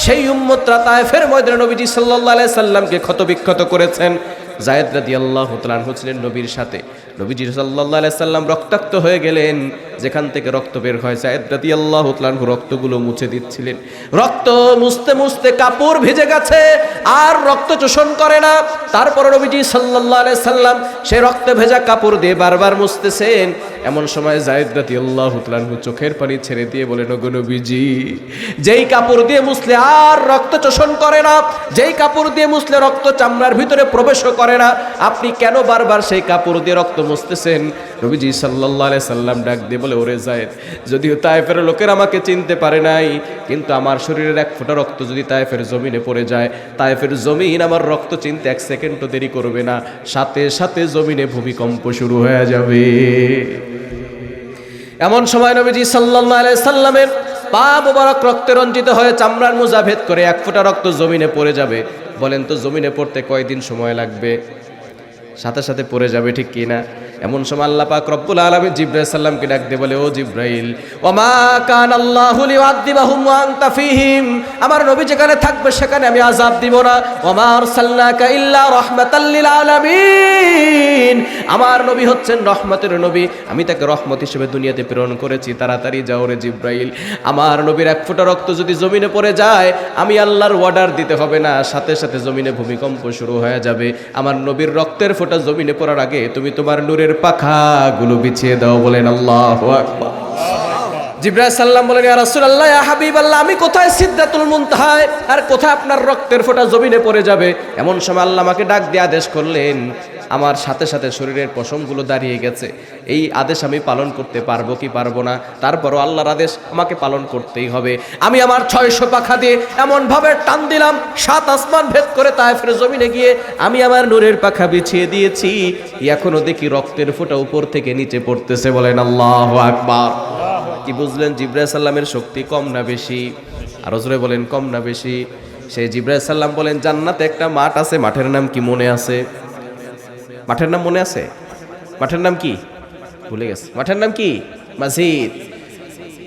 সেই উম্মতরা তায়েফের ময়দানে নবীজি সাল্লাল্লাহু আলাইহি সাল্লামকে ক্ষতবিক্ষত করেছেন। যায়েদ রাদিয়াল্লাহু তাআলা আনহু ছিলেন নবীর সাথে। নবীজি সাল্লাল্লাহু আলাইহি সাল্লাম রক্তাক্ত হয়ে গেলেন, যেখান থেকে রক্ত বের হয় যায়েদ রাদিয়াল্লাহু তাআলা আনহু রক্তগুলো মুছে দিচ্ছিলেন। রক্ত মুছতে মুছতে কাপড় ভিজে গেছে, আর রক্ত শোষণ করে না। তারপর নবীজি সাল্লাল্লাহু আলাইহি সাল্লাম সেই রক্তে ভেজা কাপড় দিয়ে বারবার মুছতেছেন। এমন সময় যায়েদ রাদিয়াল্লাহু তাআলা আনহু চোখের পানি ছেড়ে দিয়ে বলেন, ওগো নবীজি, যেই কাপড় দিয়ে মুছলে আর রক্ত শোষণ করে না, যেই কাপড় দিয়ে মুছলে রক্ত চামড়ার ভিতরে প্রবেশও করে না, আপনি কেন বারবার সেই কাপড় দিয়ে রক্ত মুছতেছেন? নবীজি সাল্লাল্লাহু আলাইহি সাল্লাম ডাক দিয়ে বলে, ওরে যায়েদ, যদিও তায়েফের লোকের আমাকে চিনতে পারে নাই, কিন্তু আমার শরীরের এক ফোঁটা রক্ত যদি তায়েফের জমিনে পড়ে যায়, তায়েফের জমিন আমার রক্ত চিনতে 1 সেকেন্ডও দেরি করবে না, সাথে সাথে জমিনে ভূমিকম্প শুরু হয়ে যাবে। এমন সময় নবীজি সাল্লাল্লাহু আলাইহি সাল্লামের পা মোবারক রক্তে রঞ্জিত হয়ে চামড়ার মোজা ভেদ করে 1 ফোঁটা রক্ত জমিনে পড়ে যাবে। বলেন তো জমিনে পড়তে কয়দিন সময় লাগবে? সাথে সাথে পড়ে যাবে, ঠিক কি না? এমন সময় আল্লাহ পাক রব্বুল আলামিন জিবরাইল সাল্লামকে ডাক দিয়ে বলে, ও জিবরাইল, ওমা কান আল্লাহু লিউআযিবাহুম ওয়া আনতা ফীহিম, আমার নবী যেখানে থাকবে সেখানে আমি আযাব দিব না। ওমা আরসালনাকা ইল্লা রাহমাতাল লিল আলামিন, আমার নবী হচ্ছেন রহমতের নবী, আমি তাকে রহমত হিসেবে দুনিয়াতে প্রেরণ করেছি। তাড়াতাড়ি যাও রে জিবরাইল, আমার নবীর 1 ফোঁটা রক্ত যদি জমিনে পড়ে যায়, আমি আল্লাহর অর্ডার দিতে হবে না, সাথে সাথে জমিনে ভূমিকম্প শুরু হয়ে যাবে। আমার নবীর রক্তের ফোঁটা জমিনে পড়ার আগে তুমি তোমার নূরের পাখাগুলো বিছিয়ে দাও। বলেন আল্লাহু আকবার। জিবরাইল সাল্লাম বলেন, ইয়া রাসূলুল্লাহ, ইয়া হাবিবাল্লাহ, আমি কোথায় সিদরাতুল মুনতাহায়, আর কোথায় আপনার রক্তের ফোঁটা জমিনে পড়ে যাবে? এমন সময় আল্লাহ আমাকে ডাক দিয়ে আদেশ করলেন, আমার সাথে সাথে শরীরের পশমগুলো দাঁড়িয়ে গেছে। এই আদেশ আমি পালন করতে পারবো কি পারবো না, তারপরও আল্লাহর আদেশ আমাকে পালন করতেই হবে। আমি আমার 600 পাখা দিয়ে এমনভাবে টান দিলাম, 7 আসমান ভেদ করে তায়েফের জমিনে গিয়ে আমি আমার নূরের পাখা বিছিয়ে দিয়েছি। এখনো দেখি রক্তের ফোঁটা উপর থেকে নিচে পড়তেছে। বলেন আল্লাহু আকবার। কি বুঝলেন? জিবরাইল সাল্লামের শক্তি কম না বেশি? আরো জোরে বলেন, কম না বেশি? সেই জিবরাইল সাল্লাম বলেন, জান্নাতে একটা মাঠ আছে, মাঠের নাম কি মনে আছে? মাঠের নাম মনে আছে? মাঠের নাম কি? ভুলে গেছে। মাঠের নাম কি? মসজিদ।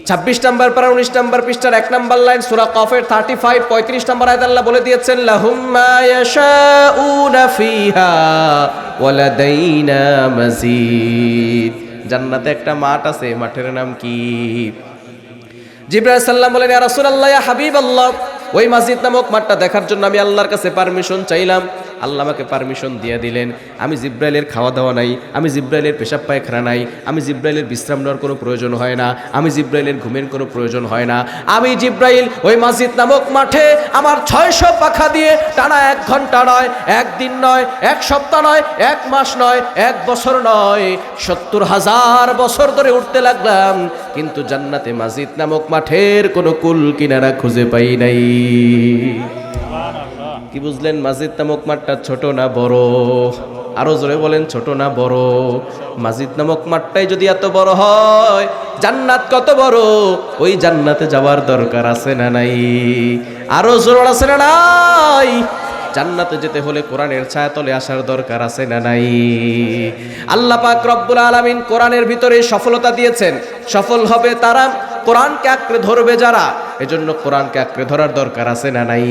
26 নম্বর পারা 19 নম্বর পৃষ্ঠার 1 নম্বর লাইন সূরা কফের 35 35 নম্বর আয়াত আল্লাহ বলে দিয়েছেন, লাহুম মা ইয়াশাউনা ফিহা ওয়া লাদাইনা মাজিদ। জান্নাতে একটা মাঠ আছে, মাঠের নাম কি? জিবরাইল সাল্লাম বলেন, ইয়া রাসূলুল্লাহ, ইয়া হাবিবাল্লাহ, ওই মসজিদ নামক মাঠটা দেখার জন্য আমি আল্লাহর কাছে পারমিশন চাইলাম। আল্লাহ আমাকে পারমিশন দিয়ে দিলেন। আমি জিবরাইলের খাওয়া দাওয়া নাই, আমি জিবরাইলের পেশাব পায়খানা নাই, আমি জিবরাইলের বিশ্রাম নেওয়ার কোনো প্রয়োজন হয় না, আমি জিবরাইলের ঘুমের কোনো প্রয়োজন হয় না। আমি জিবরাইল ওই মসজিদ নামক মাঠে আমার 600 পাখা দিয়ে টানা 1 ঘন্টা নয়, 1 দিন নয়, 1 সপ্তাহ নয়, 1 মাস নয়, 1 বছর নয়, 70,000 বছর ধরে উঠতে লাগলাম, কিন্তু জান্নাতে মসজিদ নামক মাঠের কোনো কুল কিনারা খুঁজে পাই নাই। কি বুঝলেন? মসজিদ নামক মাঠটা ছোট না বড়? আরো জোরে বলেন, ছোট না বড়? মসজিদ নামক মাঠটাই যদি এত বড় হয়, জান্নাত কত বড়? ওই জান্নাতে যাওয়ার দরকার আছে না নাই? আরো জোরে আছে না নাই? জান্নাতে যেতে হলে কোরআনের ছায়াতলে আসার দরকার আছে না নাই? আল্লাহ পাক রব্বুল আলামিন কোরআনের ভিতরে সফলতা দিয়েছেন। সফল হবে তারা কোরআনকে আঁকড়ে ধরবে যারা, এজন্য কোরআনকে আঁকড়ে ধরার দরকার আছে না নাই?